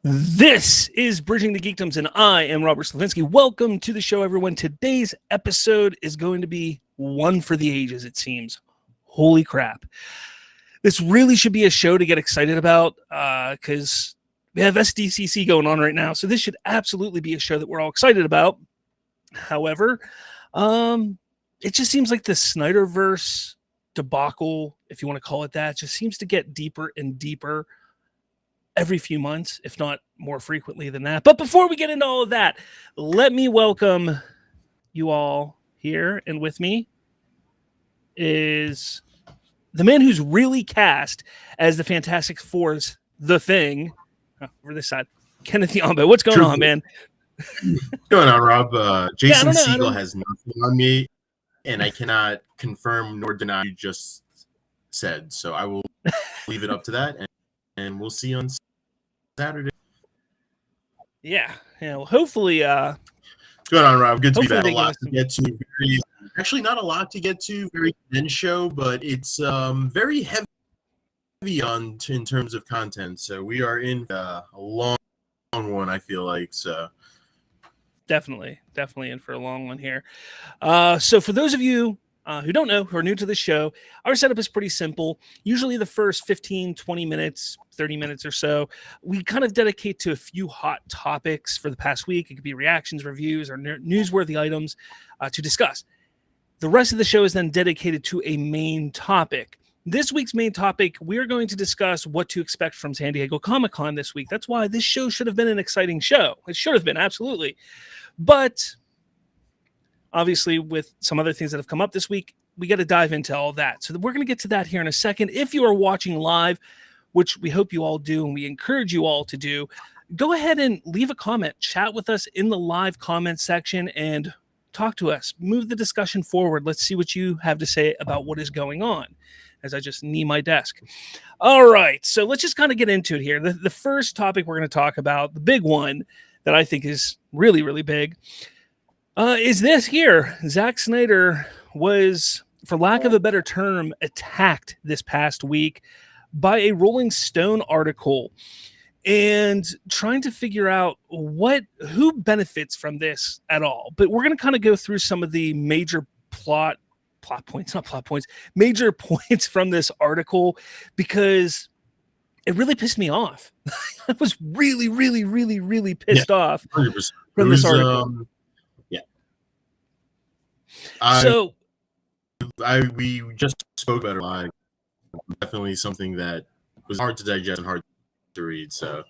This is Bridging the Geekdoms, and I am Robert Slavinsky. Welcome to the show, everyone. Today's episode is going to be one for the ages, it seems. Holy crap. This really should be a show to get excited about because we have SDCC going on right now, so this should absolutely be a show that we're all excited about. However, it just seems like the Snyderverse debacle, if you want to call it that, just seems to get deeper and deeper every few months, if not more frequently than that. But before we get into all of that, let me welcome you all here. And with me is the man who's really cast as the Fantastic Four's The Thing. Over this side, Kenneth Yambo. What's going on, man? What's going on, Rob? Jason Segel has nothing on me, and I cannot confirm nor deny what you just said. So I will leave it up to that, and we'll see you on Saturday. Yeah. Well, hopefully. What's going on, Rob? Good to be back. A lot to get to. Actually, not a lot to get to. Very thin show, but it's very heavy in terms of content. So we are in a long one, I feel like. So definitely in for a long one here. So for those of you who don't know, who are new to the show, our setup is pretty simple. Usually the first 15, 20 minutes, 30 minutes or so, we kind of dedicate to a few hot topics for the past week. It could be reactions, reviews, or newsworthy items to discuss. The rest of the show is then dedicated to a main topic. This week's main topic, we're going to discuss what to expect from San Diego Comic-Con this week. That's why this show should have been an exciting show. It should have been, absolutely. But obviously, with some other things that have come up this week, we got to dive into all that. So we're going to get to that here in a second. If you are watching live, which we hope you all do, and we encourage you all to do, go ahead and leave a comment. Chat with us in the live comment section and talk to us. Move the discussion forward. Let's see what you have to say about what is going on, as I just knee my desk. All right, so let's just kind of get into it here. The first topic we're going to talk about, the big one that I think is really, really big, is this here. Zack Snyder was, for lack of a better term, attacked this past week by a Rolling Stone article and trying to figure out who benefits from this at all. But we're going to kind of go through some of the major major points from this article, because it really pissed me off. I was really, really, really, really pissed off 100%. From this article. We just spoke about it live. Definitely something that was hard to digest and hard to read. So,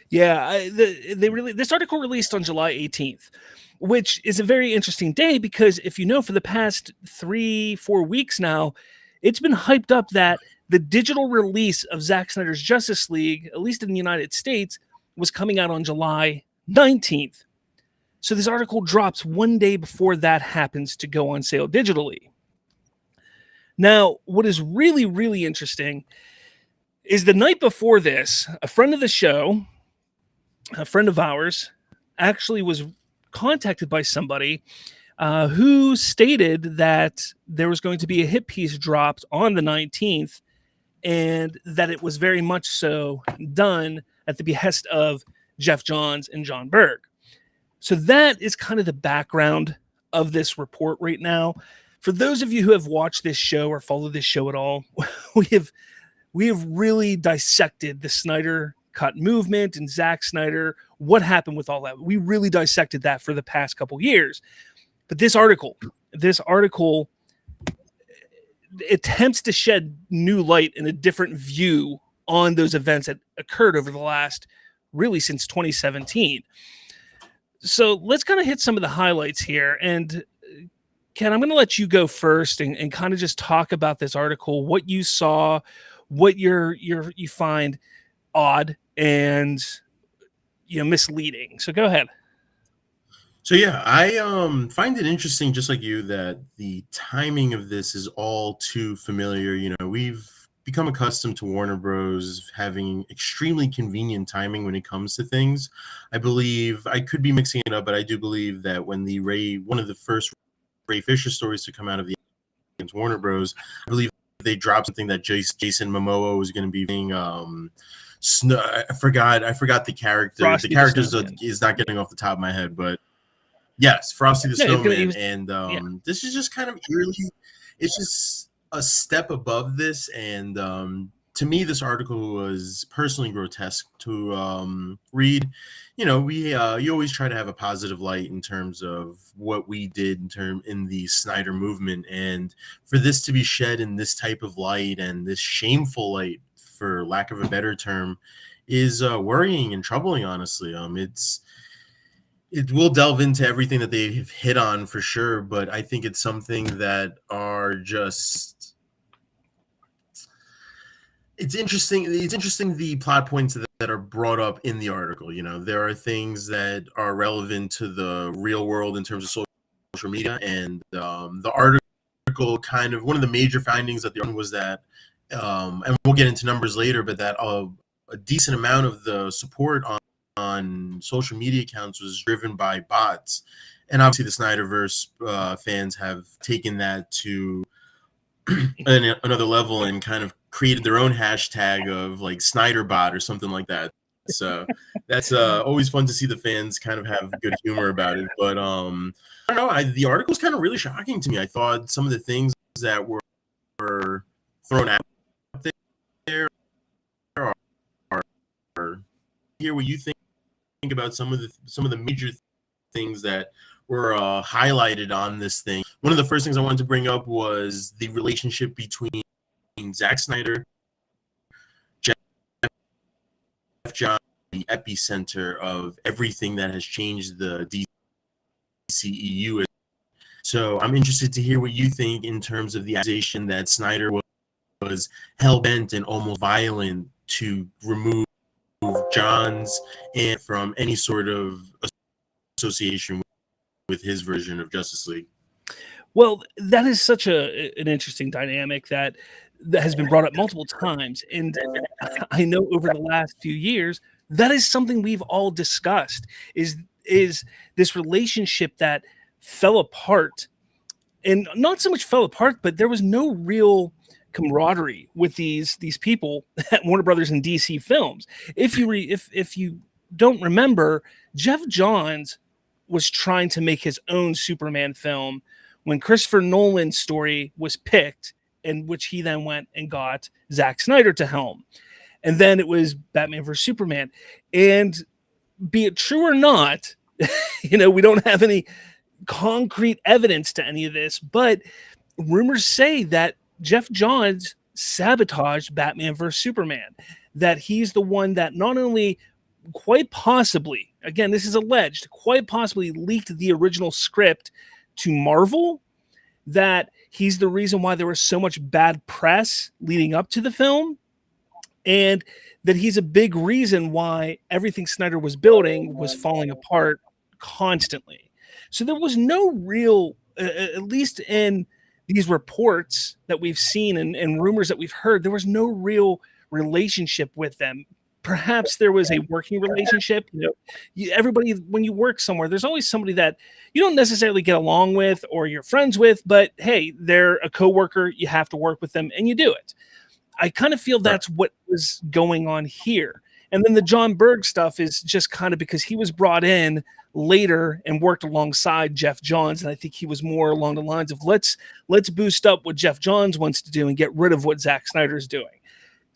yeah, this article released on July 18th, which is a very interesting day because if you know, for the past 3-4 weeks now, it's been hyped up that the digital release of Zack Snyder's Justice League, at least in the United States, was coming out on July 19th. So this article drops one day before that happens to go on sale digitally. Now, what is really, really interesting is the night before this, a friend of the show, a friend of ours, actually was contacted by somebody who stated that there was going to be a hit piece dropped on the 19th and that it was very much so done at the behest of Jeff Johns and John Berg. So that is kind of the background of this report right now. For those of you who have watched this show or followed this show at all, we have really dissected the Snyder Cut movement and Zack Snyder, what happened with all that. We really dissected that for the past couple years. But this article attempts to shed new light and a different view on those events that occurred over the last, really since 2017. So let's kind of hit some of the highlights here. And Ken, I'm going to let you go first and kind of just talk about this article, what you saw, what you find odd and misleading. So go ahead. So yeah, I find it interesting, just like you, that the timing of this is all too familiar. We've become accustomed to Warner Bros. Having extremely convenient timing when it comes to things. I believe, I could be mixing it up, but I do believe that when one of the first Ray Fisher stories to come out of the Warner Bros., I believe they dropped something that Jason Momoa was going to be being Snow. I forgot the character. Frosty The character Snowman. is not getting off the top of my head, but yes, Frosty the Snowman. And this is just kind of eerily. It's just a step above this, and to me, this article was personally grotesque to read. You know, you always try to have a positive light in terms of what we did in the Snyder movement, and for this to be shed in this type of light and this shameful light, for lack of a better term, is worrying and troubling. Honestly, it will delve into everything that they've hit on for sure, but I think it's something that are just. It's interesting. It's interesting the plot points that are brought up in the article. You know, there are things that are relevant to the real world in terms of social media, and the article kind of one of the major findings of the article was that, and we'll get into numbers later, but that a decent amount of the support on social media accounts was driven by bots, and obviously the Snyderverse fans have taken that to another level and kind of created their own hashtag of like SnyderBot or something like that. So that's always fun to see the fans kind of have good humor about it. But I don't know. The article was kind of really shocking to me. I thought some of the things that were thrown out there are hear what you think about some of the major things that were highlighted on this thing. One of the first things I wanted to bring up was the relationship between Zack Snyder, Jeff Johns, the epicenter of everything that has changed the DCEU. So I'm interested to hear what you think in terms of the accusation that Snyder was hell-bent and almost violent to remove Johns and from any sort of association with his version of Justice League. Well, that is such an interesting dynamic that has been brought up multiple times. And I know over the last few years, that is something we've all discussed, is this relationship that fell apart. And not so much fell apart, but there was no real camaraderie with these people at Warner Brothers and DC Films. If you don't remember, Jeff Johns was trying to make his own Superman film when Christopher Nolan's story was picked, in which he then went and got Zack Snyder to helm. And then it was Batman vs. Superman. And be it true or not, we don't have any concrete evidence to any of this, but rumors say that Jeff Johns sabotaged Batman vs. Superman, that he's the one that not only quite possibly, again, this is alleged, quite possibly leaked the original script to Marvel, that he's the reason why there was so much bad press leading up to the film, and that he's a big reason why everything Snyder was building was falling apart constantly. So there was no real, at least in these reports that we've seen and rumors that we've heard, there was no real relationship with them. Perhaps there was a working relationship. Everybody, when you work somewhere, there's always somebody that you don't necessarily get along with or you're friends with, but hey, they're a coworker. You have to work with them and you do it. I kind of feel that's what was going on here. And then the John Berg stuff is just kind of because he was brought in later and worked alongside Jeff Johns. And I think he was more along the lines of let's boost up what Jeff Johns wants to do and get rid of what Zack Snyder's doing.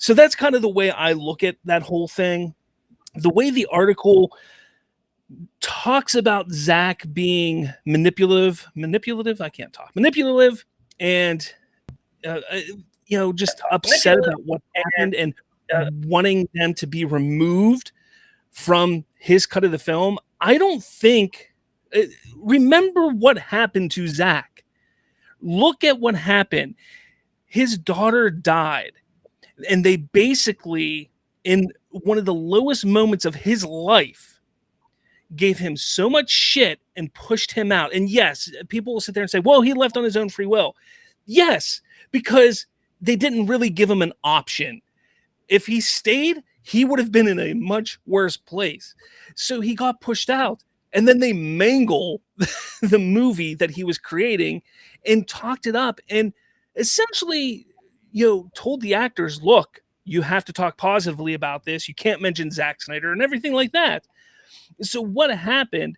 So that's kind of the way I look at that whole thing. The way the article talks about Zack being manipulative, and just upset about what happened and wanting them to be removed from his cut of the film. I don't think. Remember what happened to Zack. Look at what happened. His daughter died. And they basically, in one of the lowest moments of his life, gave him so much shit and pushed him out. And yes, people will sit there and say, well, he left on his own free will. Yes, because they didn't really give him an option. If he stayed, he would have been in a much worse place. So he got pushed out. And then they mangle the movie that he was creating and talked it up and essentially told the actors, look, You have to talk positively about this. You can't mention Zack Snyder and everything like that. So what happened?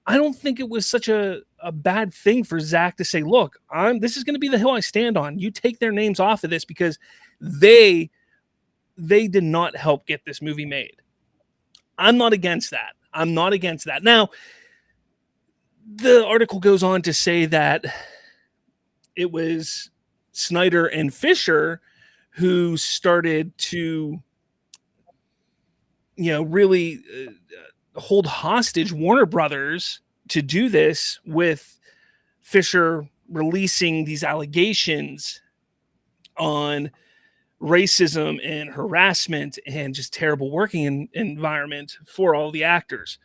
I don't think it was such a bad thing for Zack to say, look, this is going to be the hill I stand on. You take their names off of this because they did not help get this movie made. I'm not against that. Now, the article goes on to say that it was Snyder and Fisher who started to, really hold hostage Warner Brothers to do this, with Fisher releasing these allegations on racism and harassment and just terrible working environment for all the actors.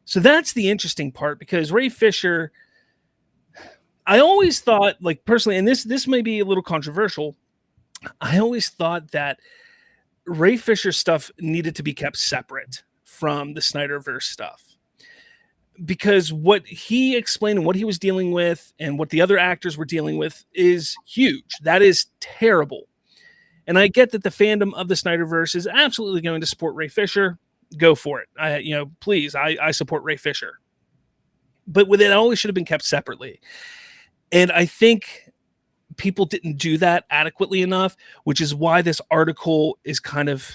So that's the interesting part, because Ray Fisher, I always thought, like, personally, and this may be a little controversial, I always thought that Ray Fisher stuff needed to be kept separate from the Snyderverse stuff, because what he explained and what he was dealing with and what the other actors were dealing with is huge. That is terrible. And I get that the fandom of the Snyderverse is absolutely going to support Ray Fisher. Go for it. Please, I support Ray Fisher. But it always should have been kept separately. And I think people didn't do that adequately enough, which is why this article is kind of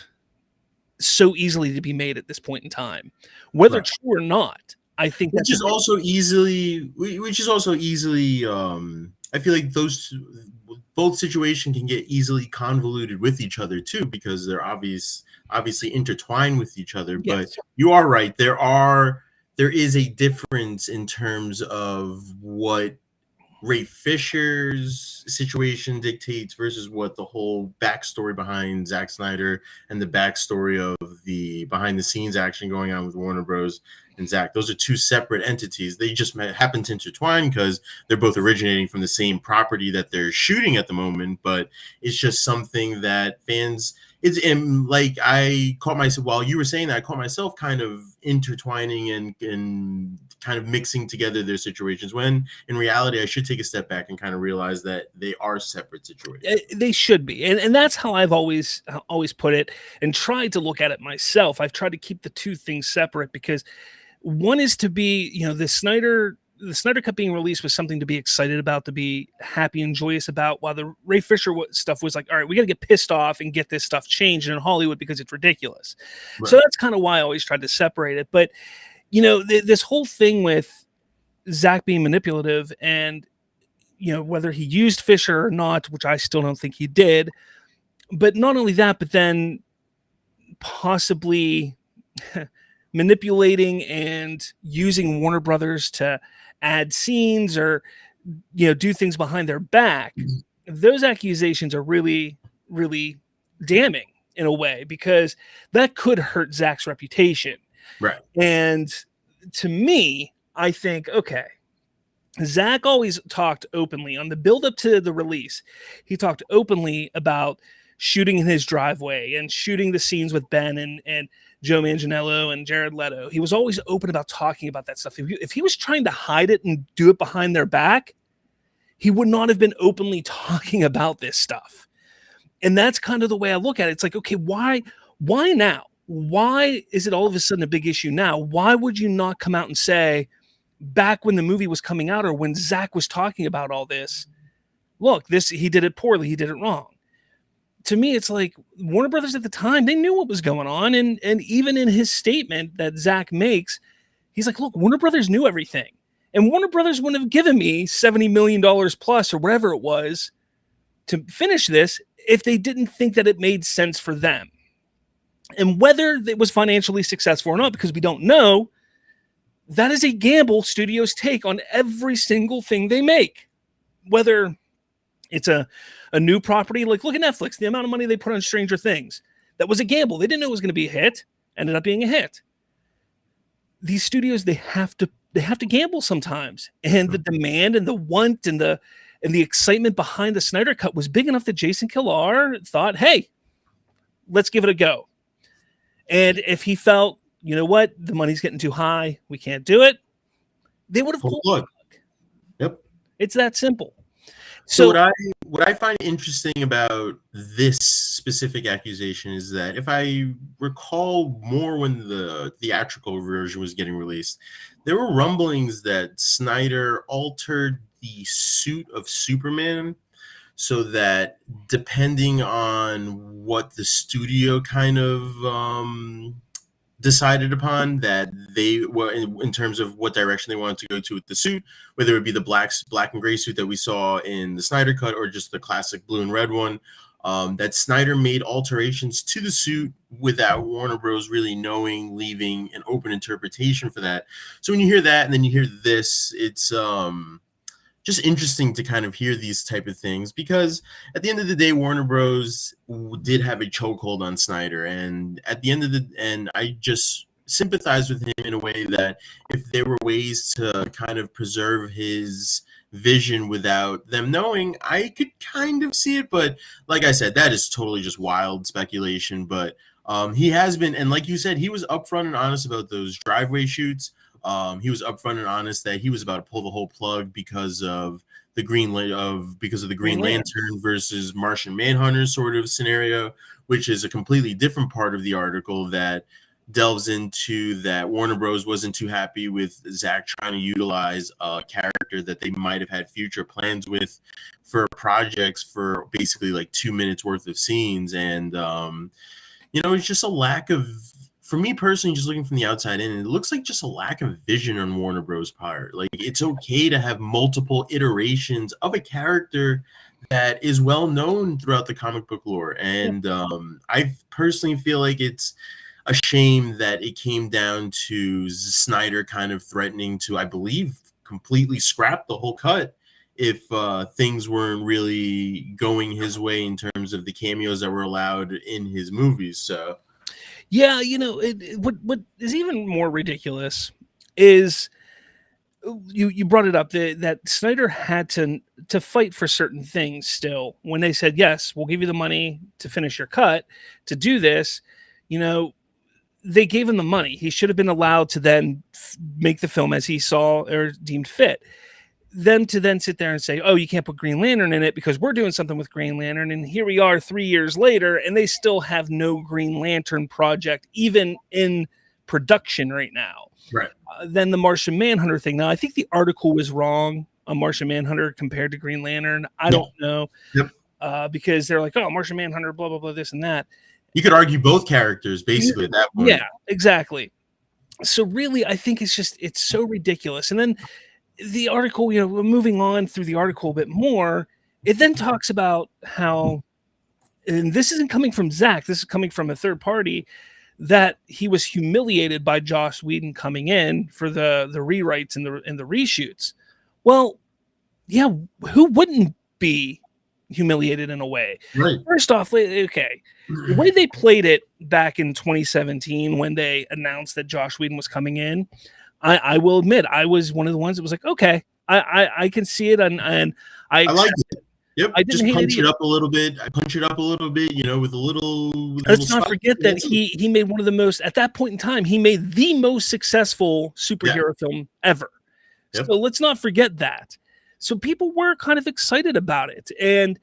so easily to be made at this point in time. Whether true or not, I think which is also easily I feel like both situations can get easily convoluted with each other too, because they're obviously intertwined with each other. Yes. But you are right. There is a difference in terms of what Ray Fisher's situation dictates versus what the whole backstory behind Zack Snyder and the backstory of the behind the scenes action going on with Warner Bros. And Zack. Those are two separate entities. They just happen to intertwine because they're both originating from the same property that they're shooting at the moment. But it's just something that fans, like I caught myself while you were saying that, I caught myself kind of intertwining and kind of mixing together their situations, when in reality I should take a step back and kind of realize that they are separate situations. They should be. And that's how I've always put it and tried to look at it myself. I've tried to keep the two things separate, because one is to be, the Snyder Cut being released was something to be excited about, to be happy and joyous about, while the Ray Fisher stuff was like, all right, we got to get pissed off and get this stuff changed in Hollywood because it's ridiculous. Right. So that's kind of why I always tried to separate it. But, this whole thing with Zack being manipulative and, whether he used Fisher or not, which I still don't think he did, but not only that, but then possibly manipulating and using Warner Brothers to add scenes or do things behind their back. Those accusations are really, really damning in a way, because that could hurt Zack's reputation. Right. And to me, I think, okay, Zack always talked openly on the build up to the release. He talked openly about shooting in his driveway and shooting the scenes with Ben and Joe Manganiello and Jared Leto. He was always open about talking about that stuff. If he was trying to hide it and do it behind their back, he would not have been openly talking about this stuff. And that's kind of the way I look at it. It's like, okay, why now? Why is it all of a sudden a big issue now? Why would you not come out and say, back when the movie was coming out or when Zack was talking about all this, look, he did it poorly, he did it wrong? To me, it's like Warner Brothers at the time, they knew what was going on. And even in his statement that Zack makes, he's like, look, Warner Brothers knew everything. And Warner Brothers wouldn't have given me $70 million plus or whatever it was to finish this if they didn't think that it made sense for them. And whether it was financially successful or not, because we don't know, that is a gamble studios take on every single thing they make. Whether it's a new property, like look at Netflix, the amount of money they put on Stranger Things. That was a gamble. They didn't know it was going to be a hit. Ended up being a hit. These studios, they have to gamble sometimes. And the demand and the want and the excitement behind the Snyder Cut was big enough that Jason Kilar thought, hey, let's give it a go. And if he felt, you know what, the money's getting too high, we can't do it, they would have pulled the plug. Yep. It's that simple. So what I find interesting about this specific accusation is that if I recall more when the theatrical version was getting released, there were rumblings that Snyder altered the suit of Superman so that depending on what the studio kind of decided upon, that they were in terms of what direction they wanted to go to with the suit, whether it be the black and gray suit that we saw in the Snyder cut or just the classic blue and red one, that Snyder made alterations to the suit without Warner Bros. Really knowing, leaving an open interpretation for that. So when you hear that and then you hear this, it's just interesting to kind of hear these type of things, because at the end of the day, Warner Bros. Did have a chokehold on Snyder, and at the end of and I just sympathize with him in a way that if there were ways to kind of preserve his vision without them knowing, I could kind of see it. But like I said, that is totally just wild speculation. But he has been, and like you said, he was upfront and honest about those driveway shoots. He was upfront and honest that he was about to pull the whole plug because of the Green Lantern versus Martian Manhunter sort of scenario, which is a completely different part of the article that delves into that Warner Bros. Wasn't too happy with Zack trying to utilize a character that they might have had future plans with for projects for basically like 2 minutes worth of scenes. And, it's just a lack of, for me personally, just looking from the outside in, it looks like just a lack of vision on Warner Bros. Part. Like, it's okay to have multiple iterations of a character that is well known throughout the comic book lore. And I personally feel like it's a shame that it came down to Snyder kind of threatening to, I believe, completely scrap the whole cut if things weren't really going his way in terms of the cameos that were allowed in his movies. So. Yeah, what is even more ridiculous is you brought it up that Snyder had to fight for certain things still. When they said, yes, we'll give you the money to finish your cut, to do this, they gave him the money. He should have been allowed to then make the film as he saw or deemed fit. Them to then sit there and say, oh, you can't put Green Lantern in it because we're doing something with Green Lantern. And here we are 3 years later, and they still have no Green Lantern project, even in production right now. Right. Then the Martian Manhunter thing. Now, I think the article was wrong on Martian Manhunter compared to Green Lantern. I don't know. Yep. Because they're like, oh, Martian Manhunter, blah, blah, blah, this and that. You could argue both characters, basically, at that point. Yeah, exactly. So really, I think it's so ridiculous. And then the article, moving on through the article a bit more, it then talks about how, and this isn't coming from Zack, this is coming from a third party, that he was humiliated by Joss Whedon coming in for the rewrites and the reshoots. Well, yeah, who wouldn't be humiliated in a way? Right. First off, okay, the way they played it back in 2017 when they announced that Joss Whedon was coming in, I will admit I was one of the ones that was like, okay, I can see it, and I like it. Yep, I didn't just punch it it up a little bit. I punch it up a little bit, with a little. Let's not forget that he made one of the most, at that point in time, he made the most successful superhero film ever. Yep. So let's not forget that. So people were kind of excited about it, and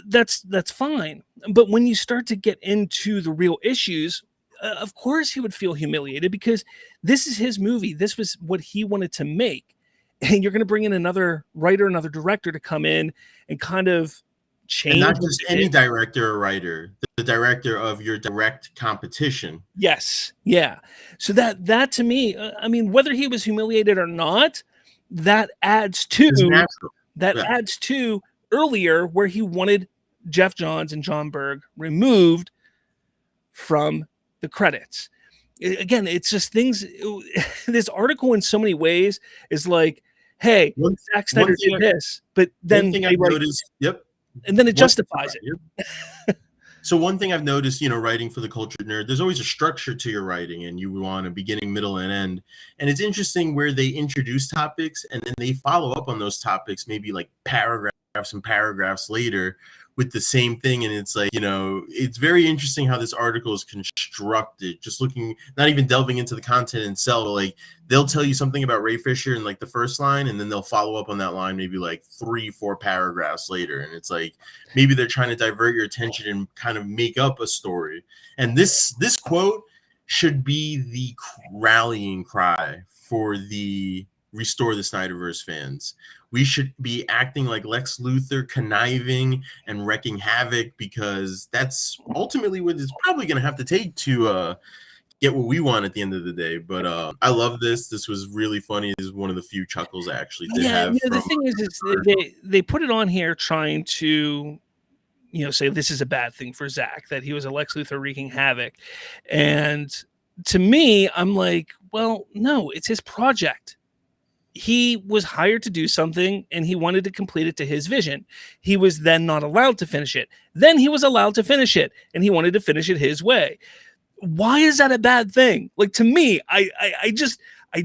that's fine. But when you start to get into the real issues, of course he would feel humiliated, because this is his movie. This was what he wanted to make. And you're going to bring in another writer, another director to come in and kind of change. And not just any director or writer, the director of your direct competition. Yes. Yeah. So that to me, whether he was humiliated or not, that adds to adds to earlier where he wanted Jeff Johns and John Berg removed from the credits. Again, it's just things. This article, in so many ways, is like, "Hey, Zack Snyder did this," but then one thing I've noticed, and then it justifies it. So one thing I've noticed, writing for the Cultured Nerd, there's always a structure to your writing, and you want a beginning, middle, and end. And it's interesting where they introduce topics and then they follow up on those topics, maybe like paragraphs and paragraphs later, with the same thing. And it's like, it's very interesting how this article is constructed, just looking, not even delving into the content itself. Like, they'll tell you something about Ray Fisher in like the first line, and then they'll follow up on that line maybe like 3-4 paragraphs later. And it's like, maybe they're trying to divert your attention and kind of make up a story. And this quote should be the rallying cry for the Restore the Snyderverse fans. We should be acting like Lex Luthor, conniving and wrecking havoc, because that's ultimately what it's probably going to have to take to get what we want at the end of the day. But I love this. This was really funny. This is one of the few chuckles I actually did have. The thing is they put it on here trying to, say this is a bad thing for Zack, that he was a Lex Luthor wreaking havoc. And to me, I'm like, well, no, it's his project. He was hired to do something and he wanted to complete it to his vision. He was then not allowed to finish it. Then he was allowed to finish it and he wanted to finish it his way. Why is that a bad thing? Like, to me, I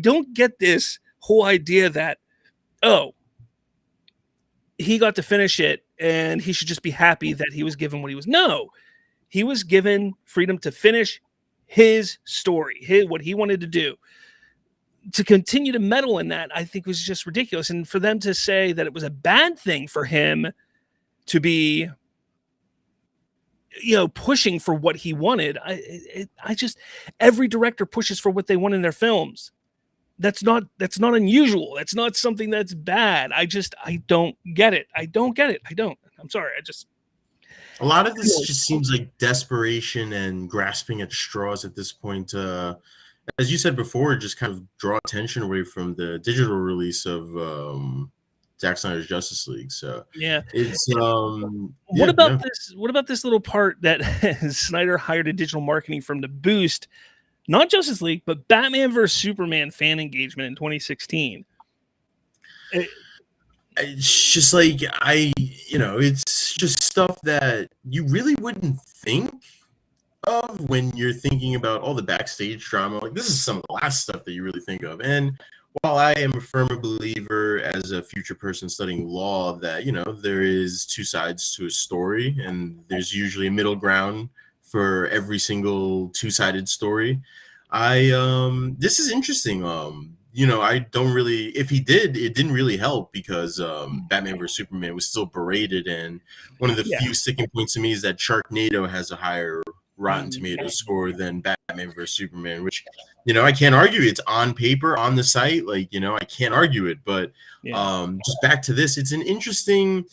don't get this whole idea that, oh, he got to finish it and he should just be happy that he was given what he was. No, he was given freedom to finish his story, what he wanted to do. To continue to meddle in that, I think, was just ridiculous. And for them to say that it was a bad thing for him to be, pushing for what he wanted, I just, every director pushes for what they want in their films. That's not unusual. That's not something that's bad. I don't get it. I don't. I'm sorry. A lot of this just seems like desperation and grasping at straws at this point. As you said before, just kind of draw attention away from the digital release of Zack Snyder's Justice League. So yeah, it's what about this? What about this little part that Snyder hired a digital marketing firm to boost not Justice League, but Batman vs Superman fan engagement in 2016? It's just like it's just stuff that you really wouldn't think of when you're thinking about all the backstage drama. Like, this is some of the last stuff that you really think of. And while I am a firm believer as a future person studying law that, there is two sides to a story and there's usually a middle ground for every single two-sided story, this is interesting. I don't really, if he did, it didn't really help because Batman vs Superman was still berated. And one of the few sticking points to me is that Sharknado has a higher Rotten Tomatoes score than Batman vs Superman, which I can't argue. It's on paper on the site, like I can't argue it. But just back to this, it's an interesting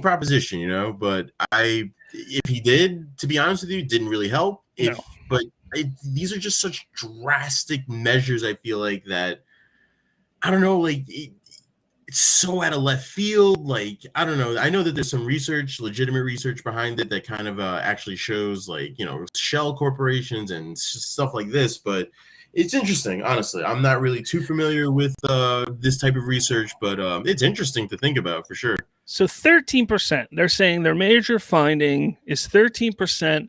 proposition, But if he did, to be honest with you, it didn't really help. These are just such drastic measures. I feel like that. I don't know, like. It's so out of left field. Like, I don't know. I know that there's some legitimate research behind it that kind of actually shows, like, shell corporations and stuff like this. But it's interesting, honestly. I'm not really too familiar with this type of research, but it's interesting to think about for sure. So 13%, they're saying their major finding is 13%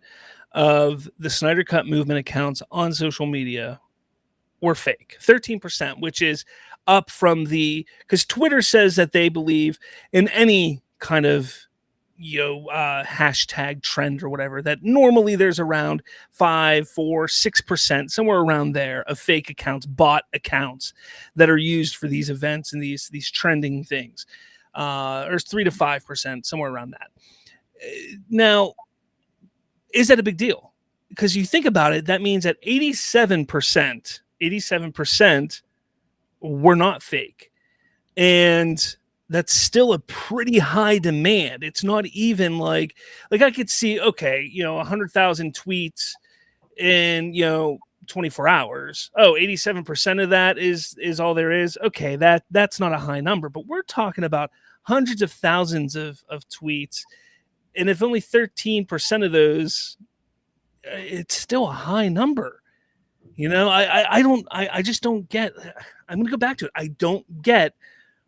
of the Snyder Cut movement accounts on social media were fake. 13%, which is up from because Twitter says that they believe in any kind of hashtag trend or whatever, that normally there's around 5, 4, 6%, somewhere around there, of fake accounts, bot accounts that are used for these events and these trending things, or 3 to 5%, somewhere around that. Now, is that a big deal? Because you think about it, that means that 87% were not fake. And that's still a pretty high demand. It's not even like I could see, okay, 100,000 tweets in, 24 hours. Oh, 87% of that is all there is. Okay, that's not a high number, but we're talking about hundreds of thousands of tweets. And if only 13% of those, it's still a high number. I just don't get. I'm going to go back to it. I don't get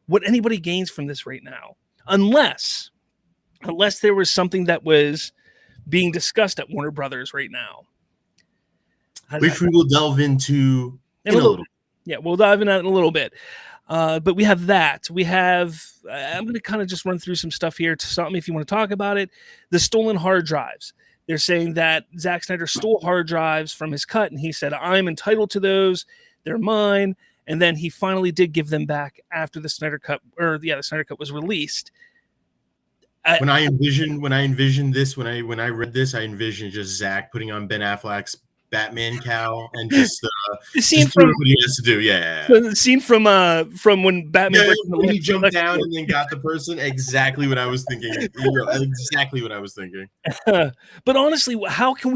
what anybody gains from this right now, unless there was something that was being discussed at Warner Brothers right now, which we will delve into in a little. Yeah, we'll dive into that in a little bit. But we have that. We have, I'm going to kind of just run through some stuff here to stop me if you want to talk about it. The stolen hard drives. They're saying that Zack Snyder stole hard drives from his cut, and he said, I'm entitled to those. They're mine. And then he finally did give them back after the Snyder Cut, the Snyder Cut was released. When I envisioned this, when I read this, I envisioned just Zach putting on Ben Affleck's Batman cowl and just the scene from what he has to do. Yeah. The scene from when Batman when he jumped down and then got the person. Exactly what I was thinking. Exactly what I was thinking. But honestly, how can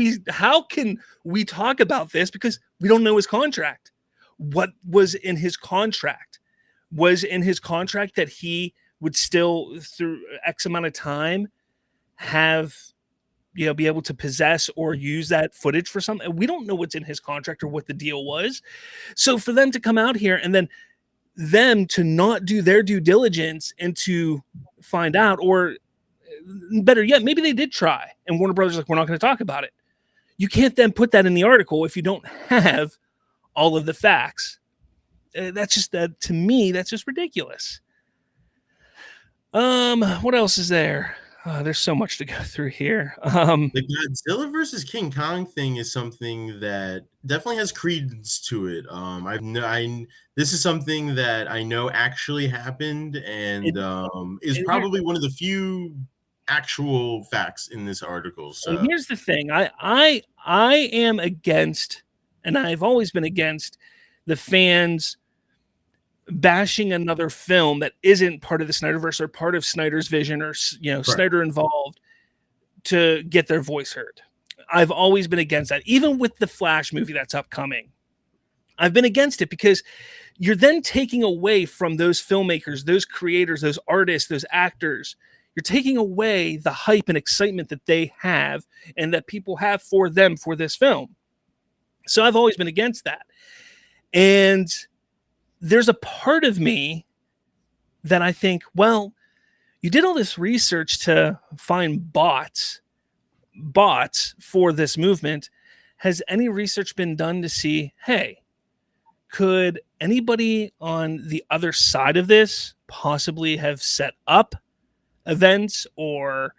we talk about this, because we don't know his contract? What was in his contract? Was in his contract that he would still, through X amount of time, have, be able to possess or use that footage for something? We don't know what's in his contract or what the deal was. So for them to come out here and then them to not do their due diligence and to find out, or better yet, maybe they did try and Warner Brothers like, we're not going to talk about it. You can't then put that in the article if you don't have all of the facts. That's just to me, that's just ridiculous. What else is there? There's so much to go through here. The Godzilla versus King Kong thing is something that definitely has credence to it. This is something that I know actually happened, and is probably one of the few actual facts in this article. So and here's the thing: I am against, and I've always been against, the fans bashing another film that isn't part of the Snyderverse or part of Snyder's vision, or right, Snyder involved, to get their voice heard. I've always been against that. Even with the Flash movie that's upcoming, I've been against it, because you're then taking away from those filmmakers, those creators, those artists, those actors. You're taking away the hype and excitement that they have and that people have for them for this film. So I've always been against that. And there's a part of me that I think, well, you did all this research to find bots for this movement. Has any research been done to see, hey, could anybody on the other side of this possibly have set up events or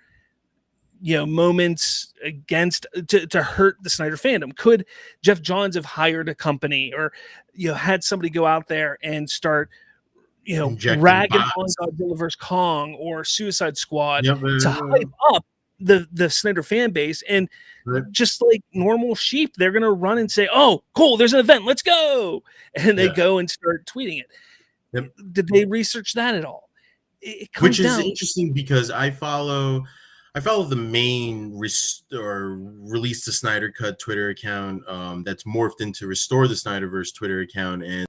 moments against to hurt the Snyder fandom? Could Jeff Johns have hired a company, or had somebody go out there and start ragging on Godzilla vs. Kong or Suicide Squad to hype up the Snyder fan base? And just like normal sheep, they're gonna run and say, oh cool, there's an event, let's go, and they go and start tweeting it. Did they research that at all? Which is interesting, because I follow the main Release the Snyder Cut Twitter account that's morphed into Restore the Snyderverse Twitter account, and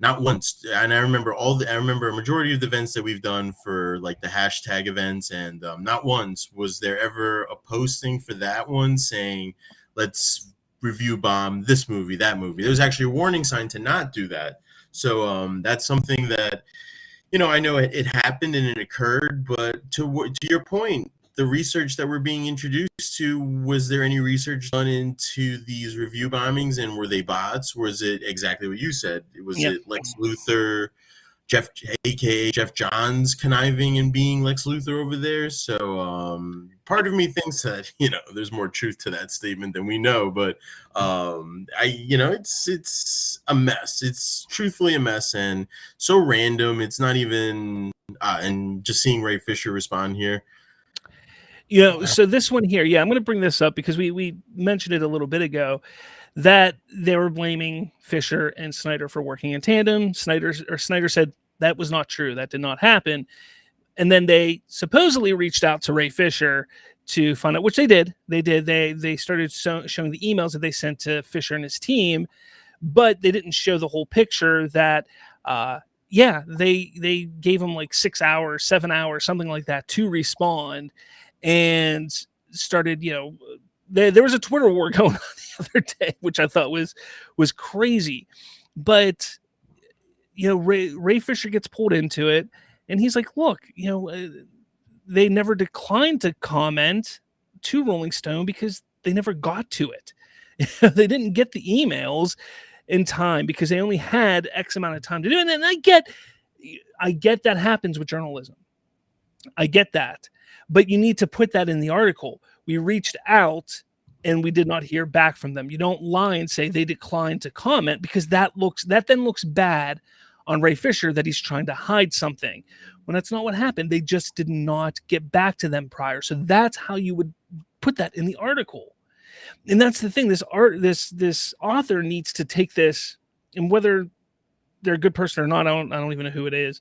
not once, and I remember a majority of the events that we've done for like the hashtag events, and not once was there ever a posting for that one saying, let's review bomb this movie, that movie. There was actually a warning sign to not do that. So that's something that, I know it happened and it occurred, but to your point, the research that we're being introduced to, was there any research done into these review bombings, and were they bots? Was it exactly what you said? Was it Lex Luthor, aka Jeff Johns, conniving and being Lex Luthor over there? So part of me thinks that there's more truth to that statement than we know, but it's a mess. It's truthfully a mess, and so random. It's not even and just seeing Ray Fisher respond here. So this one here, I'm going to bring this up because we mentioned it a little bit ago, that they were blaming Fisher and Snyder for working in tandem. Snyder said that was not true. That did not happen. And then they supposedly reached out to Ray Fisher to find out, which they did. They started showing the emails that they sent to Fisher and his team, but they didn't show the whole picture that, they gave him like 6 hours, 7 hours, something like that to respond, and started, there was a Twitter war going on the other day, which I thought was crazy. But, Ray Fisher gets pulled into it, and he's like, look, they never declined to comment to Rolling Stone because they never got to it. They didn't get the emails. in time because they only had X amount of time to do it. And I get that happens with journalism. I get that. But you need to put that in the article. We reached out and we did not hear back from them. You don't lie and say they declined to comment, because that then looks bad on Ray Fisher, that he's trying to hide something, when that's not what happened. They just did not get back to them prior. So that's how you would put that in the article. And that's the thing. This author needs to take this, and whether they're a good person or not, I don't even know who it is.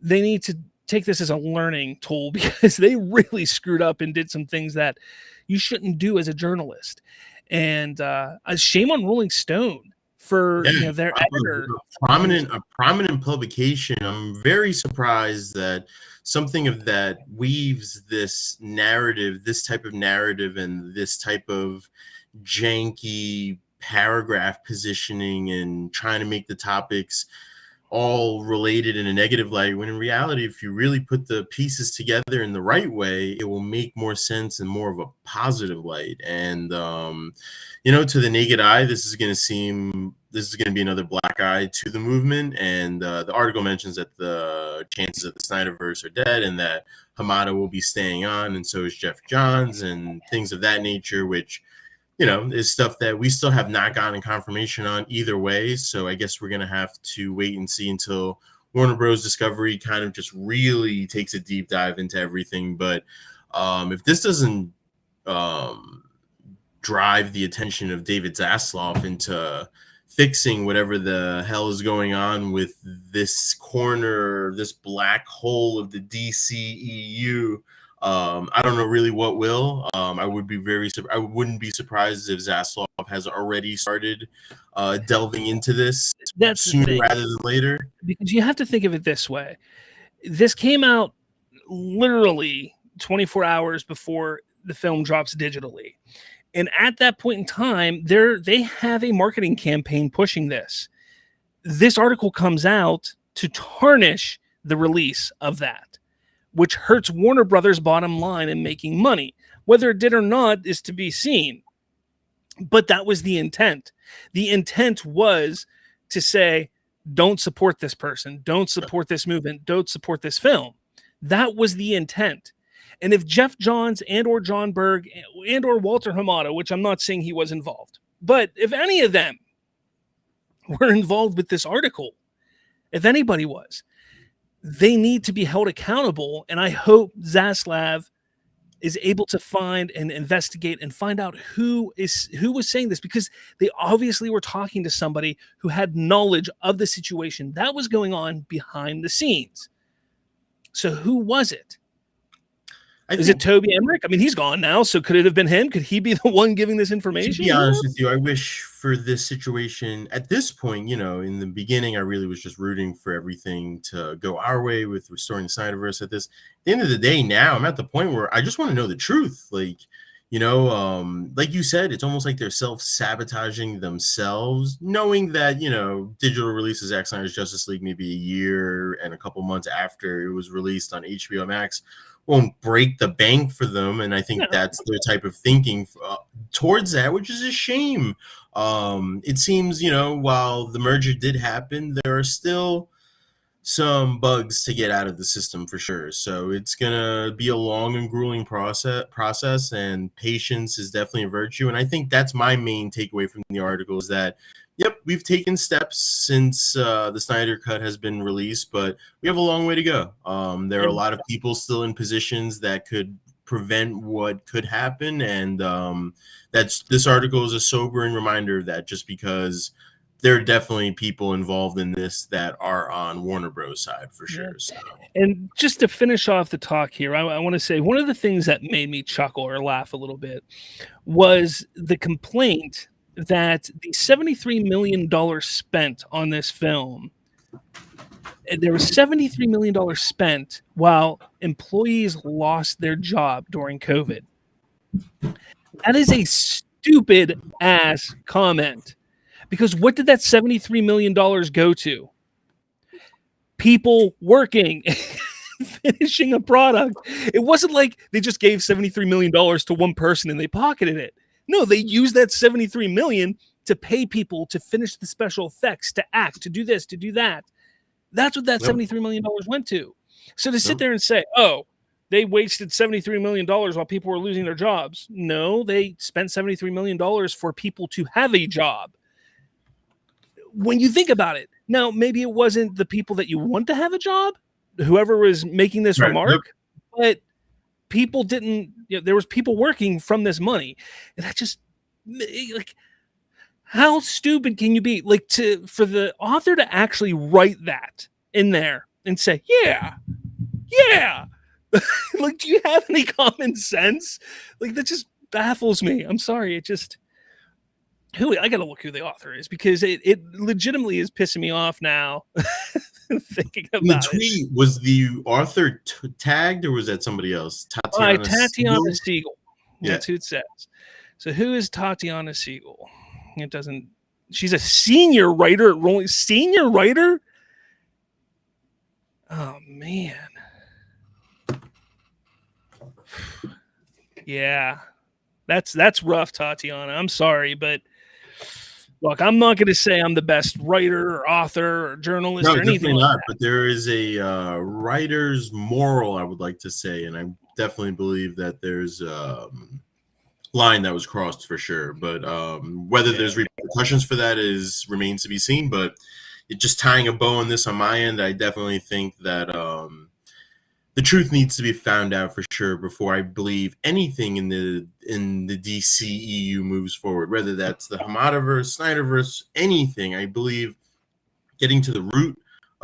They need to take this as a learning tool, because they really screwed up and did some things that you shouldn't do as a journalist. And a shame on Rolling Stone for their editor. A prominent publication. I'm very surprised that something of that weaves this narrative, this type of narrative, and this type of janky paragraph positioning and trying to make the topics all related in a negative light, when in reality, if you really put the pieces together in the right way, it will make more sense and more of a positive light. And to the naked eye, this is going to be another black eye to the movement. And the article mentions that the chances of the Snyderverse are dead, and that Hamada will be staying on, and so is Jeff Johns, and things of that nature, which is stuff that we still have not gotten confirmation on either way. So I guess we're going to have to wait and see until Warner Bros. Discovery kind of just really takes a deep dive into everything. But if this doesn't drive the attention of David Zaslav into fixing whatever the hell is going on with this corner, this black hole of the DCEU, I don't know really what will. I wouldn't be surprised if Zaslav has already started delving into this sooner rather than later. Because you have to think of it this way. This came out literally 24 hours before the film drops digitally. And at that point in time, they have a marketing campaign pushing this. This article comes out to tarnish the release of that, which hurts Warner Brothers' bottom line in making money. Whether it did or not is to be seen. But that was the intent. The intent was to say, don't support this person, don't support this movement, don't support this film. That was the intent. And if Jeff Johns and or John Berg and or Walter Hamada, which I'm not saying he was involved, but if any of them were involved with this article, if anybody was, they need to be held accountable. And I hope Zaslav is able to find and investigate and find out who was saying this, because they obviously were talking to somebody who had knowledge of the situation that was going on behind the scenes. So who was it? Is it Toby Emmerich? I mean, he's gone now, so could it have been him? Could he be the one giving this information? To be honest with you, I wish for this situation at this point, in the beginning, I really was just rooting for everything to go our way with restoring the Snyderverse. At the end of the day, now I'm at the point where I just want to know the truth. Like you said, it's almost like they're self-sabotaging themselves, knowing that, digital release of Zack Snyder's Justice League maybe a year and a couple months after it was released on HBO Max won't break the bank for them. And I think that's their type of thinking towards that, which is a shame. It seems, while the merger did happen, there are still some bugs to get out of the system for sure. So it's going to be a long and grueling process, and patience is definitely a virtue. And I think that's my main takeaway from the article is that, yep, we've taken steps since the Snyder Cut has been released, but we have a long way to go. There are a lot of people still in positions that could prevent what could happen, and this article is a sobering reminder of that, just because there are definitely people involved in this that are on Warner Bros. Side for sure. So. And just to finish off the talk here, I want to say one of the things that made me chuckle or laugh a little bit was the complaint that the $73 million spent on this film, there was $73 million spent while employees lost their job during COVID. That is a stupid ass comment. Because what did that $73 million go to? People working, finishing a product. It wasn't like they just gave $73 million to one person and they pocketed it. No, they used that $73 million to pay people to finish the special effects, to act, to do this, to do that. That's what that $73 million went to. So to sit there and say, oh, they wasted $73 million while people were losing their jobs. No, they spent $73 million for people to have a job. When you think about it, now maybe it wasn't the people that you want to have a job, whoever was making this remark, but people didn't, there was people working from this money. And that just, like, how stupid can you be? Like, for the author to actually write that in there and say, yeah. Like, do you have any common sense? Like, that just baffles me. I'm sorry. It just, I gotta look who the author is, because it legitimately is pissing me off now. Thinking about the tweet, was the author tagged, or was that somebody else? Tatiana Siegel. Yeah. That's who it says. So who is Tatiana Siegel? It doesn't. She's a senior writer at Rolling. Senior writer. Oh man. Yeah, that's rough, Tatiana. I'm sorry, but look, I'm not going to say I'm the best writer or author or journalist or anything like that. But there is a writer's moral, I would like to say, and I definitely believe that there's a line that was crossed for sure. But whether there's repercussions for that remains to be seen. But just tying a bow on this on my end, I definitely think that the truth needs to be found out for sure before I believe anything in the DCEU moves forward, whether that's the Hamadaverse, Snyderverse, anything. I believe getting to the root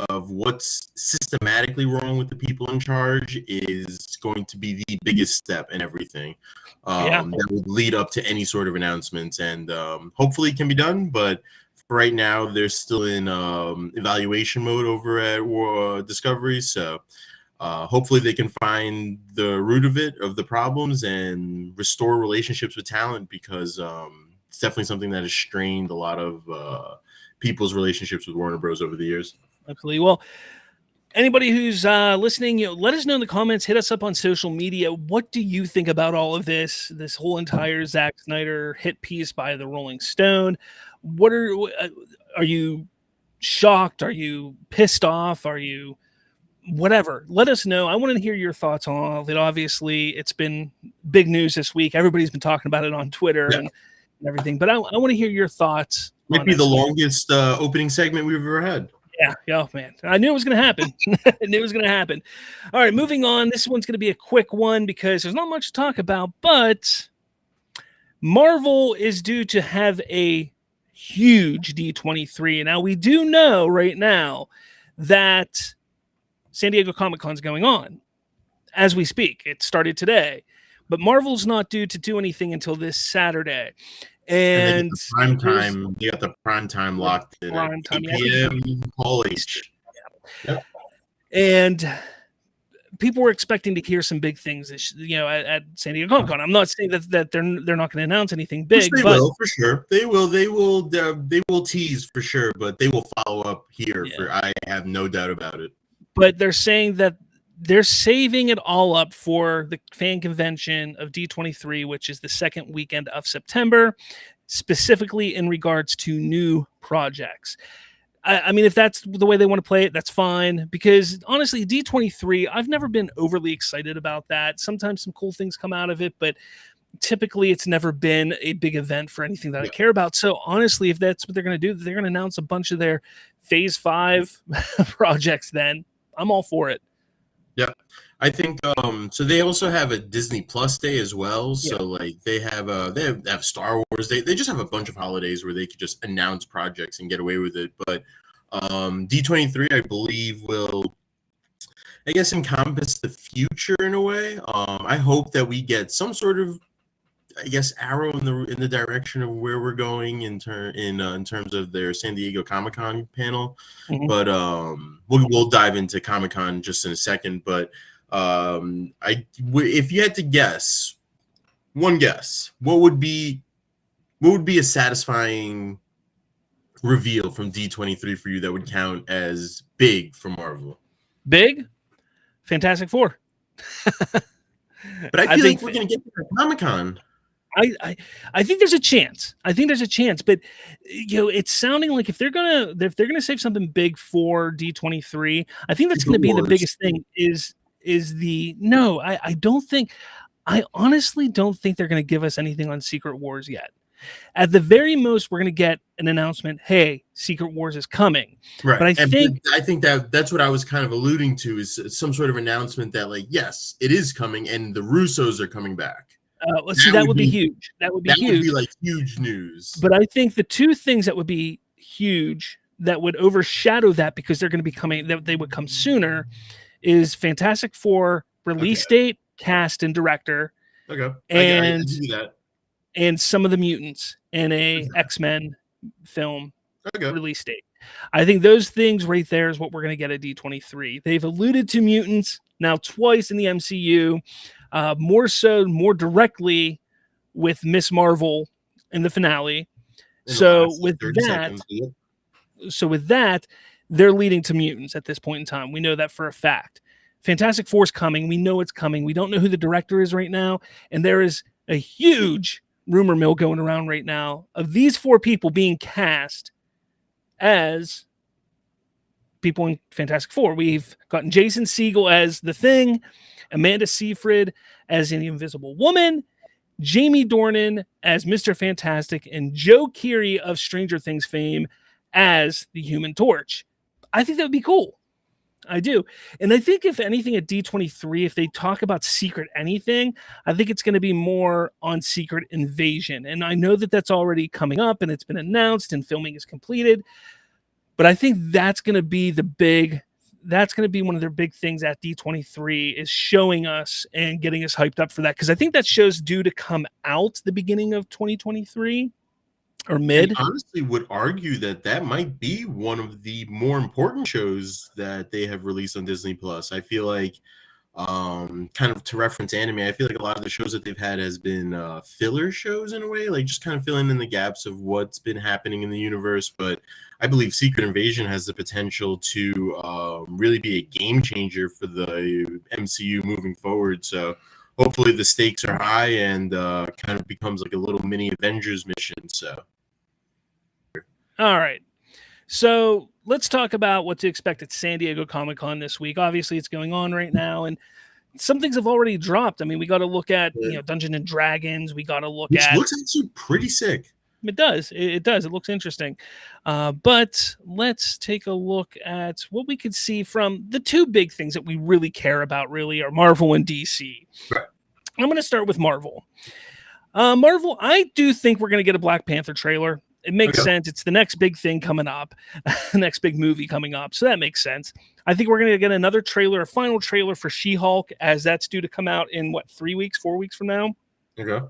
of what's systematically wrong with the people in charge is going to be the biggest step in everything that would lead up to any sort of announcements, and hopefully it can be done. But for right now, they're still in evaluation mode over at Discovery, so hopefully they can find the root of the problems and restore relationships with talent, because it's definitely something that has strained a lot of people's relationships with Warner Bros. Over the years. Absolutely. Well, anybody who's listening, let us know in the comments. Hit us up on social media. What do you think about all of this whole entire Zack Snyder hit piece by the Rolling Stone? What are you shocked? Are you pissed off? Are you whatever? Let us know. I want to hear your thoughts on all of it. Obviously, it's been big news this week. Everybody's been talking about it on Twitter and everything. But I want to hear your thoughts. Might be the longest opening segment we've ever had. Yeah, man. I knew it was going to happen. I knew it was going to happen. All right, moving on. This one's going to be a quick one because there's not much to talk about, but Marvel is due to have a huge D23. Now, we do know right now that San Diego Comic-Con is going on as we speak. It started today, but Marvel's not due to do anything until this Saturday. And they got the prime time locked in at 8 p.m. Paul H. Yep. And people were expecting to hear some big things, at San Diego Comic-Con. I'm not saying that they're not going to announce anything big, but will for sure. They will tease for sure, but they will follow up here. I have no doubt about it. But they're saying that they're saving it all up for the fan convention of D23, which is the second weekend of September, specifically in regards to new projects. I mean, if that's the way they want to play it, that's fine. Because honestly, D23, I've never been overly excited about that. Sometimes some cool things come out of it, but typically it's never been a big event for anything that I care about. So honestly, if that's what they're going to do, they're going to announce a bunch of their Phase 5 projects then. I'm all for it. Yeah, I think so. They also have a Disney Plus Day as well. So like they have Star Wars Day. They just have a bunch of holidays where they could just announce projects and get away with it. But D23, I believe, will, I guess, encompass the future in a way. I hope that we get some sort of, I guess, arrow in the direction of where we're going in terms of their San Diego Comic-Con panel. Mm-hmm. But we'll dive into Comic-Con just in a second. But if you had to guess, what would be a satisfying reveal from D23 for you that would count as big for Marvel? Big? Fantastic Four. But I feel like we're going to get to Comic-Con. I think there's a chance. But it's sounding like if they're gonna save something big for D23, I think that's gonna be the biggest thing. I honestly don't think they're gonna give us anything on Secret Wars yet. At the very most, we're gonna get an announcement. Hey, Secret Wars is coming. Right. But I think that's what I was kind of alluding to, is some sort of announcement that, like, yes, it is coming, and the Russos are coming back. That would be huge. That would be like huge news. But I think the two things that would be huge that would overshadow that, because they're going to be coming, that they would come sooner, is Fantastic Four release date, cast, and director. Okay. And I do that. And some of the mutants and a X-Men film release date. I think those things right there is what we're going to get at D23. They've alluded to mutants now twice in the MCU. More directly with Miss Marvel in the finale. So with that, they're leading to mutants at this point in time. We know that for a fact. Fantastic Four's coming. We know it's coming. We don't know who the director is right now. And there is a huge rumor mill going around right now of these 4 people being cast as people in Fantastic Four. We've gotten Jason Segel as the Thing, Amanda Seyfried as an Invisible Woman, Jamie Dornan as Mr. Fantastic, and Joe Keery of Stranger Things fame as the Human Torch. I think that would be cool. I do. And I think if anything at D23, if they talk about Secret anything, I think it's going to be more on Secret Invasion. And I know that that's already coming up and it's been announced and filming is completed. But I think that's going to be one of their big things at D23, is showing us and getting us hyped up for that. Because I think that show's due to come out the beginning of 2023 or mid. I honestly would argue that might be one of the more important shows that they have released on Disney Plus. I feel like, kind of to reference anime, I feel like a lot of the shows that they've had has been filler shows in a way, like just kind of filling in the gaps of what's been happening in the universe. But I believe Secret Invasion has the potential to really be a game changer for the MCU moving forward. So hopefully the stakes are high and kind of becomes like a little mini Avengers mission. So. All right. So let's talk about what to expect at San Diego Comic-Con this week. Obviously, it's going on right now, and some things have already dropped. I mean, we got to look at Dungeons and Dragons. We got to look at. It looks actually pretty sick. It does. It does. It looks interesting. But let's take a look at what we could see from the two big things that we really care about. Really, are Marvel and DC. Right. I'm going to start with Marvel. Marvel, I do think we're going to get a Black Panther trailer. It makes sense. It's the next big thing coming up, the next big movie coming up. So that makes sense. I think we're going to get another trailer, a final trailer for She-Hulk, as that's due to come out in 4 weeks from now. Okay.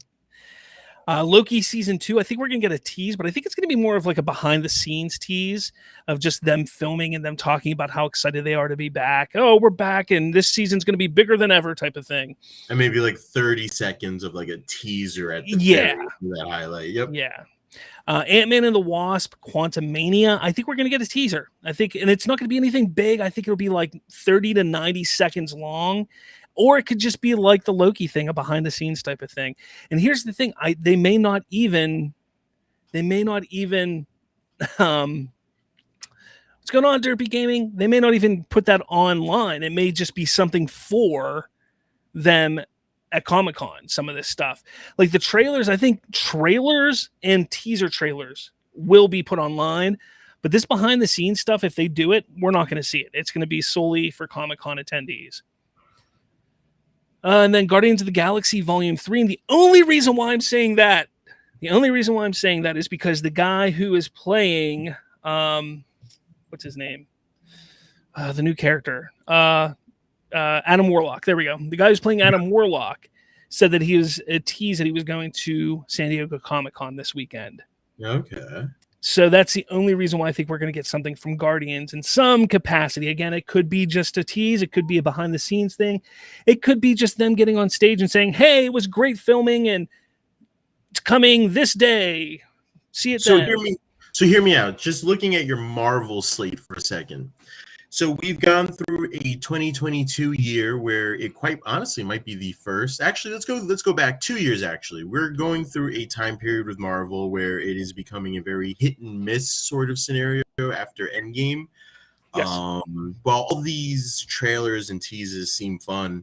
Loki Season 2, I think we're going to get a tease, but I think it's going to be more of like a behind-the-scenes tease of just them filming and them talking about how excited they are to be back. Oh, we're back, and this season's going to be bigger than ever type of thing. And maybe like 30 seconds of like a teaser at the that highlight. Yep. Yeah. Ant-Man and the Wasp, Quantumania. I think we're going to get a teaser. And it's not going to be anything big. I think it'll be like 30 to 90 seconds long, or it could just be like the Loki thing, a behind-the-scenes type of thing. And here's the thing: they may not even. What's going on, Derpy Gaming? They may not even put that online. It may just be something for them at Comic-Con, some of this stuff. Like the trailers, I think trailers and teaser trailers will be put online, but this behind the scenes stuff, if they do it, we're not going to see it. It's going to be solely for Comic-Con attendees. And then Guardians of the Galaxy Volume 3, and the only reason why I'm saying that is because the guy who is playing, what's his name? The new character, Adam Warlock. There we go. The guy who's playing Adam Warlock said that he was a tease that he was going to San Diego Comic-Con this weekend. Okay. So that's the only reason why I think we're going to get something from Guardians in some capacity. Again, it could be just a tease. It could be a behind-the-scenes thing. It could be just them getting on stage and saying, hey, it was great filming, and it's coming this day. See it then. So hear me out. Just looking at your Marvel slate for a second. So we've gone through a 2022 year where it quite honestly might be the first. Actually, let's go back 2 years. Actually, we're going through a time period with Marvel where it is becoming a very hit and miss sort of scenario after Endgame. Yes. While all these trailers and teases seem fun,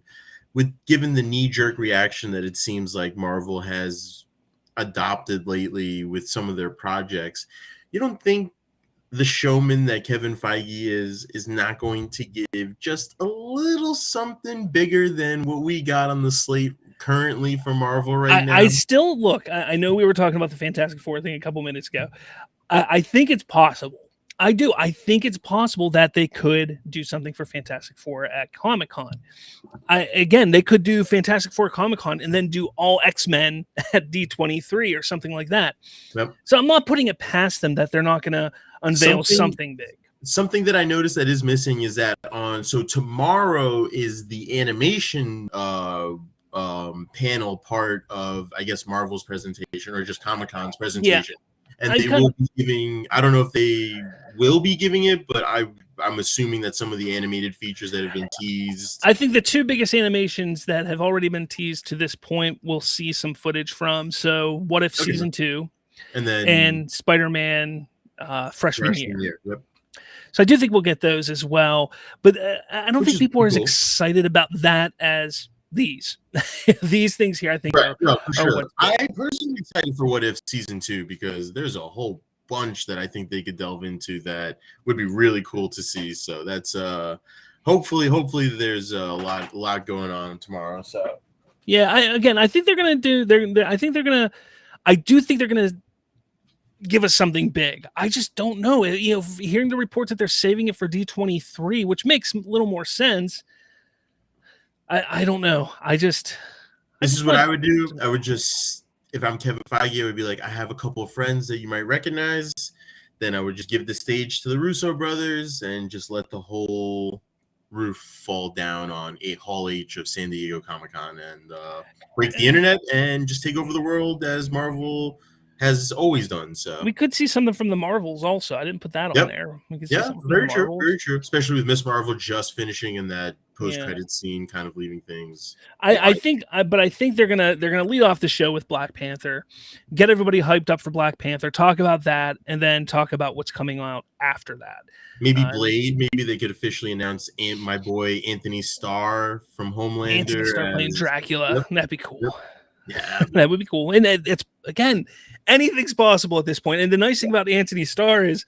given the knee-jerk reaction that it seems like Marvel has adopted lately with some of their projects, you don't think the showman that Kevin Feige is not going to give just a little something bigger than what we got on the slate currently for Marvel now? I still look. I know we were talking about the Fantastic Four thing a couple minutes ago. I think it's possible. I do. I think it's possible that they could do something for Fantastic Four at Comic-Con. Again, they could do Fantastic Four Comic-Con and then do all X-Men at D23 or something like that. Yep. So I'm not putting it past them that they're not going to unveil something big. Something that I noticed that is missing is that so tomorrow is the animation panel part of, I guess, Marvel's presentation or just Comic-Con's presentation. Yeah. And they will be giving, I don't know if they will be giving it, but I'm assuming that some of the animated features that have been teased. I think the two biggest animations that have already been teased to this point we'll see some footage from. So What If Season 2 and Spider-Man Freshman Year. Yep. So I do think we'll get those as well. But I don't think people are as excited about that as these things here. I think for sure. I'm personally excited for What If Season 2 because there's a whole bunch that I think they could delve into that would be really cool to see. So that's hopefully there's a lot going on tomorrow. So yeah, I think they're gonna do. I do think they're gonna give us something big. I just don't know. Hearing the reports that they're saving it for D23, which makes a little more sense. I don't know. This is what I would do. I would just, if I'm Kevin Feige, I would be like, I have a couple of friends that you might recognize. Then I would just give the stage to the Russo brothers and just let the whole roof fall down on Hall H of San Diego Comic-Con and break the internet and just take over the world as Marvel has always done. So we could see something from the Marvels also. I didn't put that on there. We could see very true. Especially with Miss Marvel just finishing in that post-credit scene, kind of leaving things. I think they're gonna lead off the show with Black Panther, get everybody hyped up for Black Panther, talk about that, and then talk about what's coming out after that. Maybe Blade. Maybe they could officially announce my boy Anthony Starr from Homelander. Anthony Starr playing Dracula. Yep. That'd be cool. Yep. Yeah, that would be cool. And it's again, anything's possible at this point. And the nice thing about Anthony Starr is,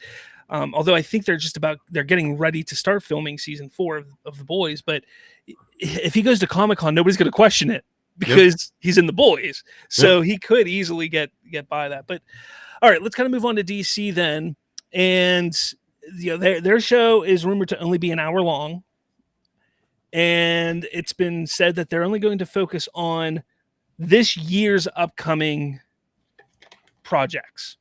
although I think they're getting ready to start filming season 4 of The Boys, but if he goes to Comic-Con, nobody's going to question it because he's in The Boys. So he could easily get by that. But all right, let's kind of move on to DC then. And their show is rumored to only be an hour long. And it's been said that they're only going to focus on this year's upcoming projects.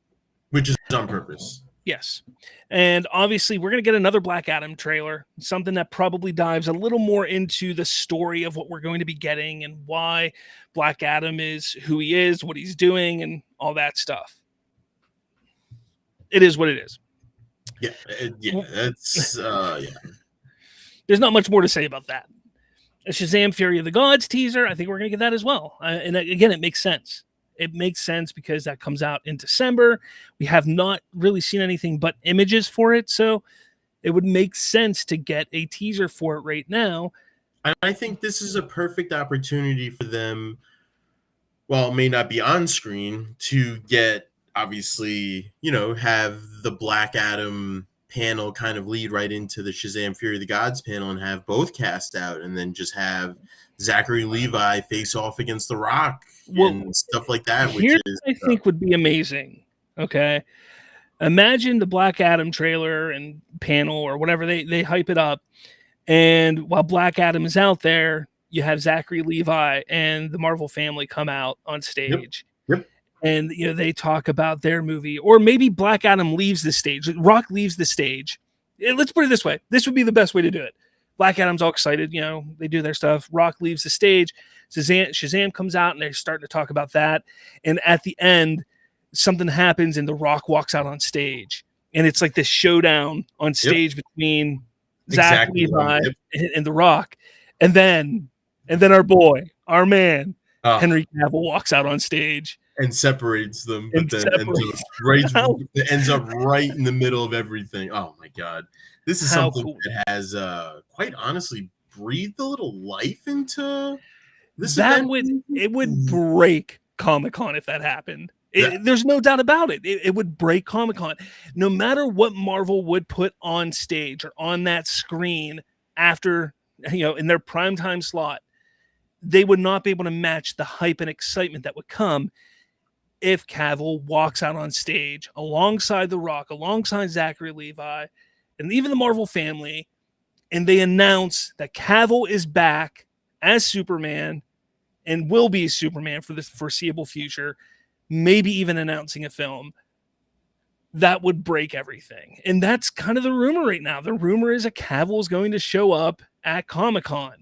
Which is on purpose. Yes. And obviously we're going to get another Black Adam trailer, something that probably dives a little more into the story of what we're going to be getting and why Black Adam is who he is, what he's doing, and all that stuff. It is what it is. That's There's not much more to say about that. A Shazam Fury of the Gods teaser, I think we're going to get that as well. And again, it makes sense. It makes sense because that comes out in December. We have not really seen anything but images for it, so it would make sense to get a teaser for it right now. I think this is a perfect opportunity for them, while it may not be on screen, to get, obviously, have the Black Adam panel kind of lead right into the Shazam Fury of the Gods panel and have both cast out and then just have Zachary Levi face off against The Rock and stuff like that. Here's what I think would be amazing. Okay. Imagine the Black Adam trailer and panel or whatever they hype it up. And while Black Adam is out there, you have Zachary Levi and the Marvel family come out on stage. Yep. And they talk about their movie, or maybe Black Adam leaves the stage. Rock leaves the stage. Let's put it this way. This would be the best way to do it. Black Adam's all excited. They do their stuff. Rock leaves the stage. Shazam comes out, and they're starting to talk about that. And at the end, something happens, and The Rock walks out on stage. And it's like this showdown on stage between Zach Exactly. Levi and The Rock, and then our boy, our man, Henry Cavill walks out on stage and separates them, but and then separates. ends up right in the middle of everything. Oh my god, this is How something cool. that has quite honestly breathed a little life into this That event. would break Comic-Con if that happened. There's no doubt about it. It would break Comic-Con. No matter what Marvel would put on stage or on that screen after, in their primetime slot, they would not be able to match the hype and excitement that would come if Cavill walks out on stage alongside The Rock, alongside Zachary Levi, and even the Marvel family, and they announce that Cavill is back as Superman and will be Superman for the foreseeable future, maybe even announcing a film. That would break everything. And that's kind of the rumor right now. The rumor is that Cavill is going to show up at Comic-Con.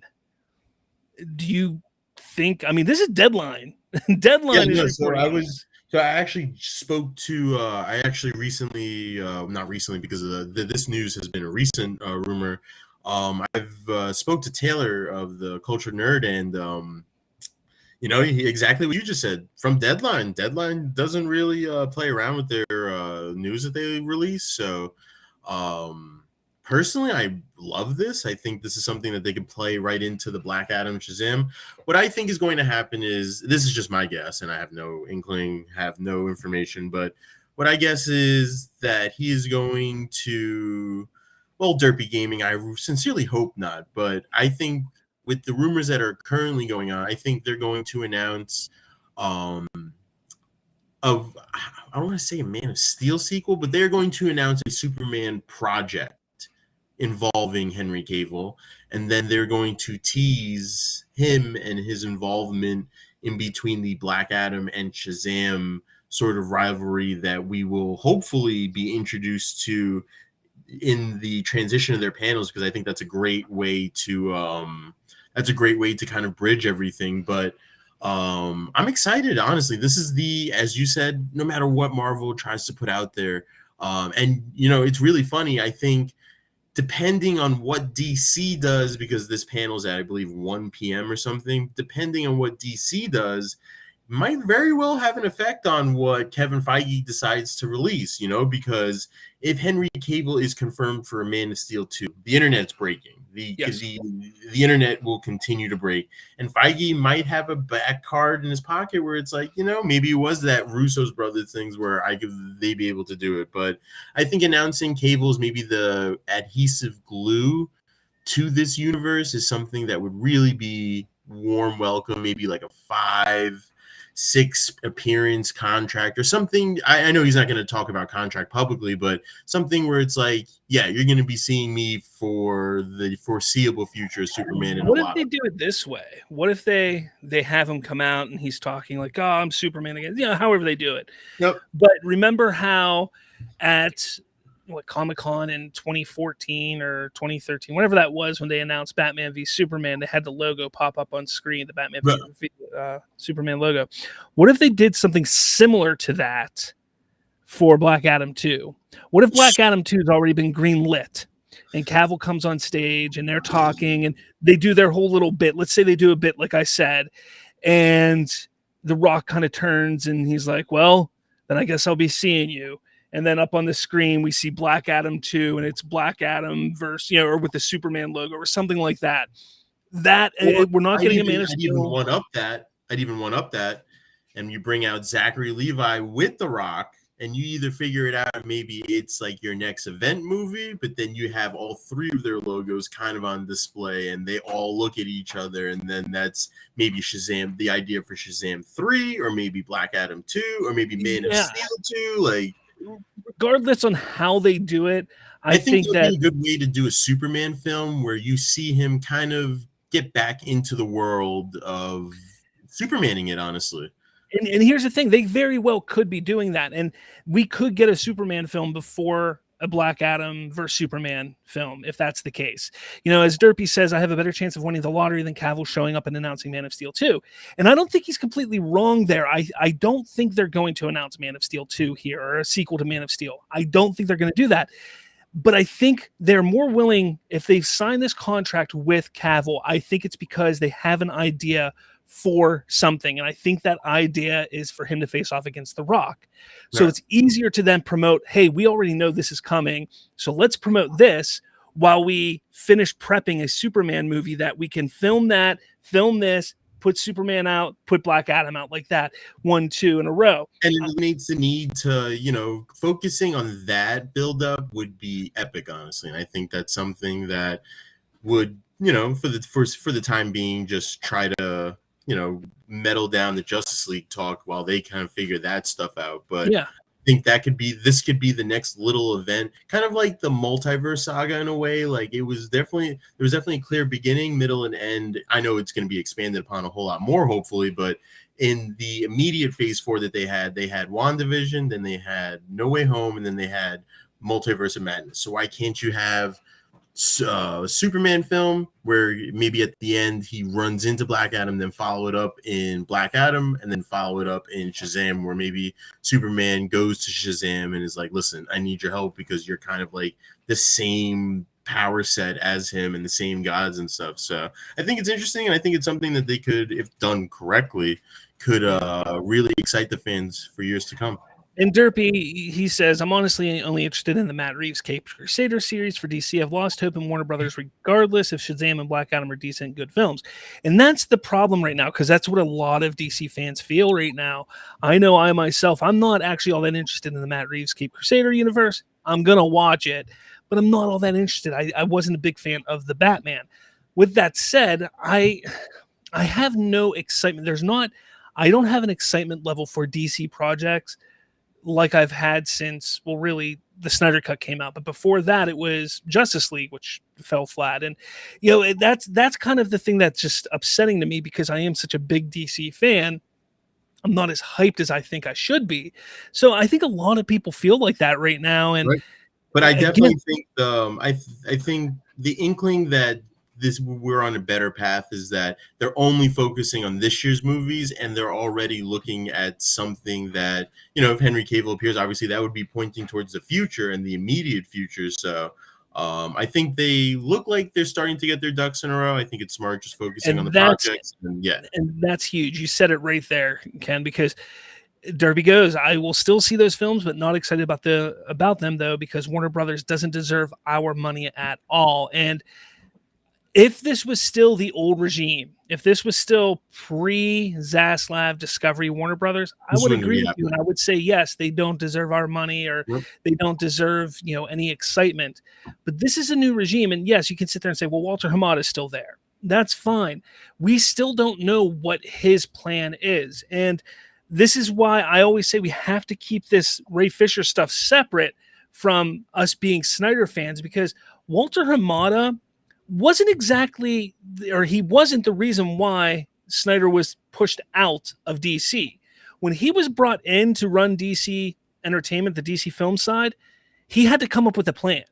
Do you think, this is Deadline. Deadline is reporting. So I actually spoke to, I actually recently, not recently because of this news has been a recent rumor. I've spoke to Taylor of the Culture Nerd, and exactly what you just said from Deadline. Deadline doesn't really play around with their news that they release. So personally, I love this. I think this is something that they can play right into the Black Adam Shazam. What I think is going to happen is, this is just my guess, and I have no inkling, have no information, but what I guess is that he is going to, well, Derpy Gaming, I sincerely hope not, but I think with the rumors that are currently going on, I think they're going to announce I don't want to say a Man of Steel sequel, but they're going to announce a Superman project involving Henry Cavill, and then they're going to tease him and his involvement in between the Black Adam and Shazam sort of rivalry that we will hopefully be introduced to in the transition of their panels, because I think that's a great way to kind of bridge everything. But I'm excited, honestly. This is as you said, no matter what Marvel tries to put out there, and it's really funny. I think depending on what DC does, because this panel's at, I believe, 1 p.m. or something, depending on what DC does, might very well have an effect on what Kevin Feige decides to release, because if Henry Cavill is confirmed for a Man of Steel 2, the internet's breaking. The internet will continue to break. And Feige might have a back card in his pocket where it's like, maybe it was that Russo's brothers things where they'd be able to do it. But I think announcing Cavill is maybe the adhesive glue to this universe is something that would really be warm welcome, maybe like a 5-6 appearance contract or something. I know he's not going to talk about contract publicly, but something where it's like, yeah, you're going to be seeing me for the foreseeable future as Superman. What if they do it this way? What if they have him come out and he's talking like, oh, I'm Superman again, however they do it. Yep. But remember how at Comic-Con in 2014 or 2013, whatever that was, when they announced Batman v Superman, they had the logo pop up on screen, the Batman v Superman logo. What if they did something similar to that for Black Adam 2? What if Black Adam 2 has already been greenlit and Cavill comes on stage and they're talking and they do their whole little bit? Let's say they do a bit, like I said, and The Rock kind of turns and he's like, well, then I guess I'll be seeing you. And then up on the screen, we see Black Adam 2, and it's Black Adam verse, or with the Superman logo or something like that. We're not getting a Man of Steel. I'd even one up that, and you bring out Zachary Levi with The Rock, and you either figure it out, maybe it's like your next event movie, but then you have all three of their logos kind of on display, and they all look at each other, and then that's maybe Shazam, the idea for Shazam 3, or maybe Black Adam 2, or maybe Man of Steel 2, like. Regardless on how they do it, I think that would be a good way to do a Superman film where you see him kind of get back into the world of Supermaning it, honestly. And here's the thing, they very well could be doing that, and we could get a Superman film before a Black Adam versus Superman film, if that's the case. As Derpy says, I have a better chance of winning the lottery than Cavill showing up and announcing Man of Steel 2. And I don't think he's completely wrong there. I don't think they're going to announce Man of Steel 2 here, or a sequel to Man of Steel. I don't think they're going to do that. But I think they're more willing, if they've signed this contract with Cavill, I think it's because they have an idea for something. And I think that idea is for him to face off against The Rock. So it's easier to then promote, hey, we already know this is coming, so let's promote this while we finish prepping a Superman movie that we can film this, put Superman out, put Black Adam out, like that, 1, 2 in a row. And it eliminates the need to, focusing on that buildup would be epic, honestly. And I think that's something that would, for the time being, just try to, meddle down the Justice League talk while they kind of figure that stuff out. But yeah, I think this could be the next little event, kind of like the multiverse saga in a way. Like there was definitely a clear beginning, middle, and end. I know it's going to be expanded upon a whole lot more, hopefully, but in the immediate phase 4 that they had WandaVision, then they had No Way Home, and then they had Multiverse of Madness. So why can't you have a Superman film where maybe at the end he runs into Black Adam, then follow it up in Black Adam, and then follow it up in Shazam, where maybe Superman goes to Shazam and is like, listen, I need your help because you're kind of like the same power set as him and the same gods and stuff. So I think it's interesting, and I think it's something that they could, if done correctly, could really excite the fans for years to come. And Derpy, he says, I'm honestly only interested in the Matt Reeves Caped Crusader series for DC. I've lost hope in Warner Brothers regardless if Shazam and Black Adam are decent, good films. And that's the problem right now, because that's what a lot of DC fans feel right now. I know I myself, I'm not actually all that interested in the Matt Reeves Caped Crusader universe. I'm going to watch it, but I'm not all that interested. I wasn't a big fan of the Batman. With that said, I have no excitement. I don't have an excitement level for DC projects like I've had since, well, really, the Snyder Cut came out. But before that, it was Justice League, which fell flat. And, that's kind of the thing that's just upsetting to me, because I am such a big DC fan. I'm not as hyped as I think I should be. So I think a lot of people feel like that right now. And right. But I definitely think I think the inkling that we're on a better path is that they're only focusing on this year's movies, and they're already looking at something that, if Henry Cavill appears, obviously that would be pointing towards the future and the immediate future. So I think they look like they're starting to get their ducks in a row. I think it's smart just focusing on the projects. And that's huge. You said it right there, Ken, because Derby goes, I will still see those films, but not excited about them though, because Warner Brothers doesn't deserve our money at all. And if this was still the old regime, if this was still pre-Zaslav Discovery Warner Brothers, I would agree with you, and I would say, yes, they don't deserve our money, or they don't deserve, any excitement. But this is a new regime, and yes, you can sit there and say, well, Walter Hamada is still there. That's fine. We still don't know what his plan is, and this is why I always say we have to keep this Ray Fisher stuff separate from us being Snyder fans, because Walter Hamada wasn't the reason why Snyder was pushed out of DC. When he was brought in to run DC Entertainment, the DC film side, he had to come up with a plan.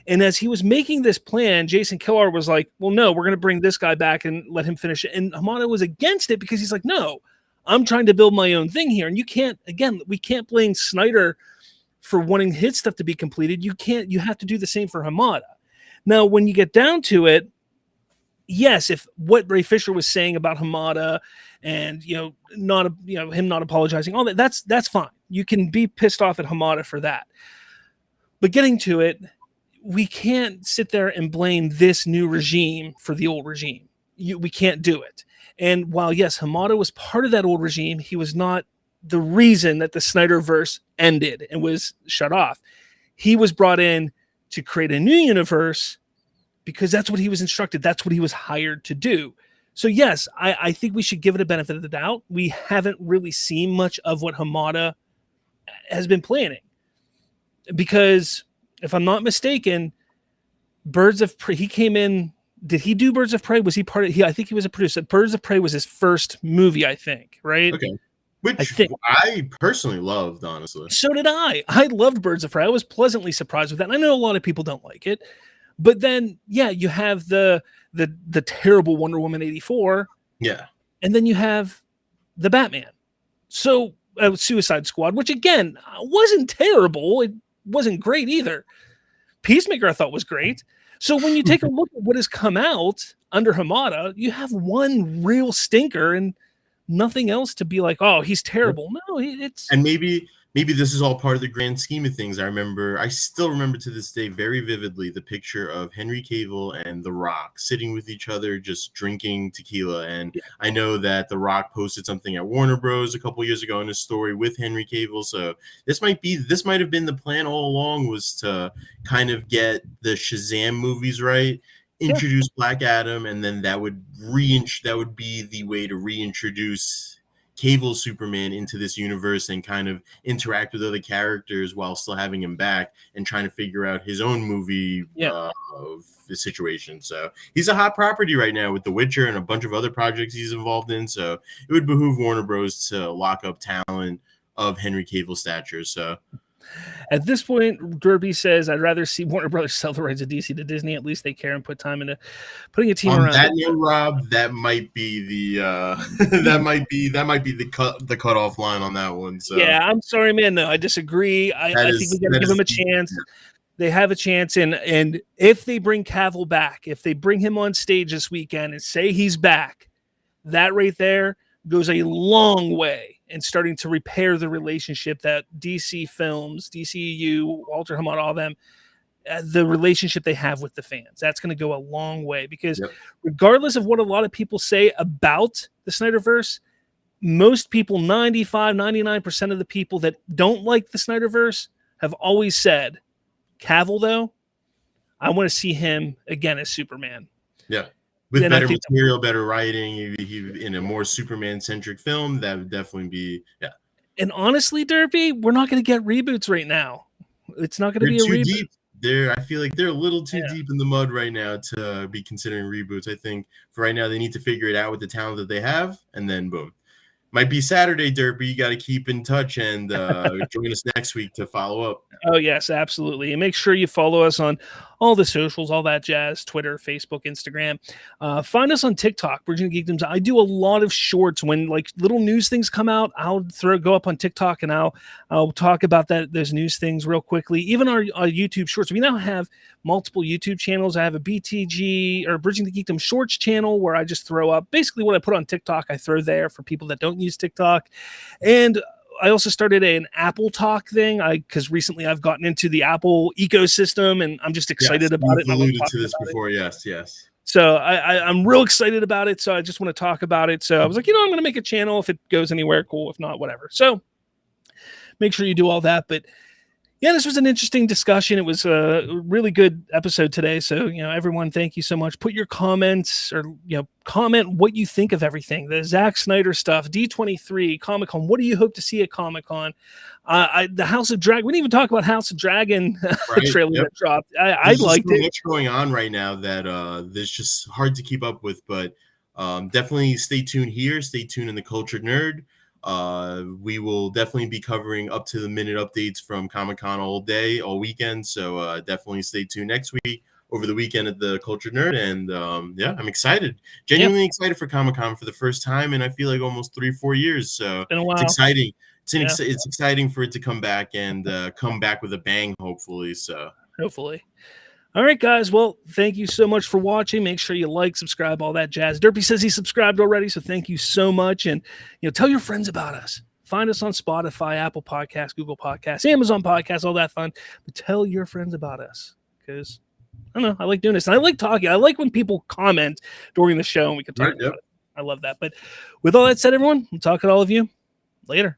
And as he was making this plan, Jason Kilar was like, well, no, we're going to bring this guy back and let him finish it. And Hamada was against it, because he's like, no, I'm trying to build my own thing here. And we can't blame Snyder for wanting his stuff to be completed. You have to do the same for Hamada. Now, when you get down to it, yes, if what Ray Fisher was saying about Hamada and him not apologizing, all that's fine. You can be pissed off at Hamada for that. But getting to it, we can't sit there and blame this new regime for the old regime. We can't do it. And while yes, Hamada was part of that old regime, he was not the reason that the Snyderverse ended and was shut off. He was brought in to create a new universe because that's what he was instructed. That's what he was hired to do. So yes, I think we should give it a benefit of the doubt. We haven't really seen much of what Hamada has been planning, because if I'm not mistaken, Birds of Prey, he came in. Did he do Birds of Prey? Was he part of? I think he was a producer. Birds of Prey was his first movie, I think. Right? Okay. Which I personally loved, honestly. So did I. I loved Birds of Prey. I was pleasantly surprised with that. And I know a lot of people don't like it, but then you have the terrible Wonder Woman 84. Yeah. And then you have the Batman. So Suicide Squad, which again wasn't terrible. It wasn't great either. Peacemaker I thought was great. So when you take a look at what has come out under Hamada, you have one real stinker and nothing else to be like, oh, he's terrible. No, it's and maybe this is all part of the grand scheme of things. I still remember to this day very vividly the picture of Henry Cavill and The Rock sitting with each other, just drinking tequila. And I know that The Rock posted something at Warner Bros. A couple years ago in a story with Henry Cavill. So this might have been the plan all along, was to kind of get the Shazam movies right, introduce Black Adam, and then that would be the way to reintroduce Cavill's Superman into this universe and kind of interact with other characters while still having him back and trying to figure out his own movie of the situation. So he's a hot property right now with The Witcher and a bunch of other projects he's involved in. So it would behoove Warner Bros. To lock up talent of Henry Cavill's stature. So at this point, Derby says, I'd rather see Warner Brothers sell the rights of DC to Disney. At least they care and put time into putting a team around that. Rob, that might be the the cutoff line on that one. So yeah, I'm sorry, man. No, I disagree. I think we got to give them a chance. They have a chance, and if they bring Cavill back, if they bring him on stage this weekend and say he's back, that right there goes a long way in starting to repair the relationship that DC Films, DCU, Walter Hamada, all of them, the relationship they have with the fans. That's going to go a long way because regardless of what a lot of people say about the Snyderverse, most people, 95, 99% of the people that don't like the Snyderverse have always said, Cavill, though, I want to see him again as Superman. Yeah. With better material, better writing, in a more Superman-centric film, that would definitely be, And honestly, Derpy, we're not going to get reboots right now. It's not going to be a reboot. Deep. I feel like they're a little too deep in the mud right now to be considering reboots. I think for right now, they need to figure it out with the talent that they have, and then boom. Might be Saturday, Derpy. You got to keep in touch and join us next week to follow up. Oh, yes, absolutely. And make sure you follow us on all the socials, all that jazz, Twitter, Facebook, Instagram. Find us on TikTok, BridgingTheGeekdoms. I do a lot of shorts. When like little news things come out, I'll go up on TikTok and I'll talk about those news things real quickly. Even our YouTube shorts. We now have multiple YouTube channels. I have a BTG or Bridging the Geekdom Shorts channel where I just throw up basically what I put on TikTok. I throw there for people that don't use TikTok. And I also started an Apple Talk thing because recently I've gotten into the Apple ecosystem and I'm just excited about it. You've alluded to this before. Yes. So I'm real excited about it. So I just want to talk about it. So I was like, I'm going to make a channel. If it goes anywhere, cool. If not, whatever. So make sure you do all that. But yeah, this was an interesting discussion. It was a really good episode today. So, everyone, thank you so much. Put your comments or, comment what you think of everything. The Zack Snyder stuff, D23, Comic-Con. What do you hope to see at Comic-Con? The House of Dragon. We didn't even talk about House of Dragon trailer that dropped. I liked it. There's so much going on right now that there's just hard to keep up with. But definitely stay tuned here. Stay tuned in the Cultured Nerd. We will definitely be covering up to the minute updates from Comic-Con all day, all weekend. So definitely stay tuned next week over the weekend at the Cultured Nerd. And I'm excited, genuinely excited for Comic-Con for the first time. And I feel like almost 3-4 years. So it's exciting. It's exciting for it to come back and come back with a bang, hopefully. So hopefully. All right, guys. Well, thank you so much for watching. Make sure you like, subscribe, all that jazz. Derpy says he subscribed already, so thank you so much. And, tell your friends about us. Find us on Spotify, Apple Podcasts, Google Podcasts, Amazon Podcasts, all that fun. But tell your friends about us because, I don't know, I like doing this. And I like talking. I like when people comment during the show and we can talk about it. I love that. But with all that said, everyone, I'm talking to all of you. Later.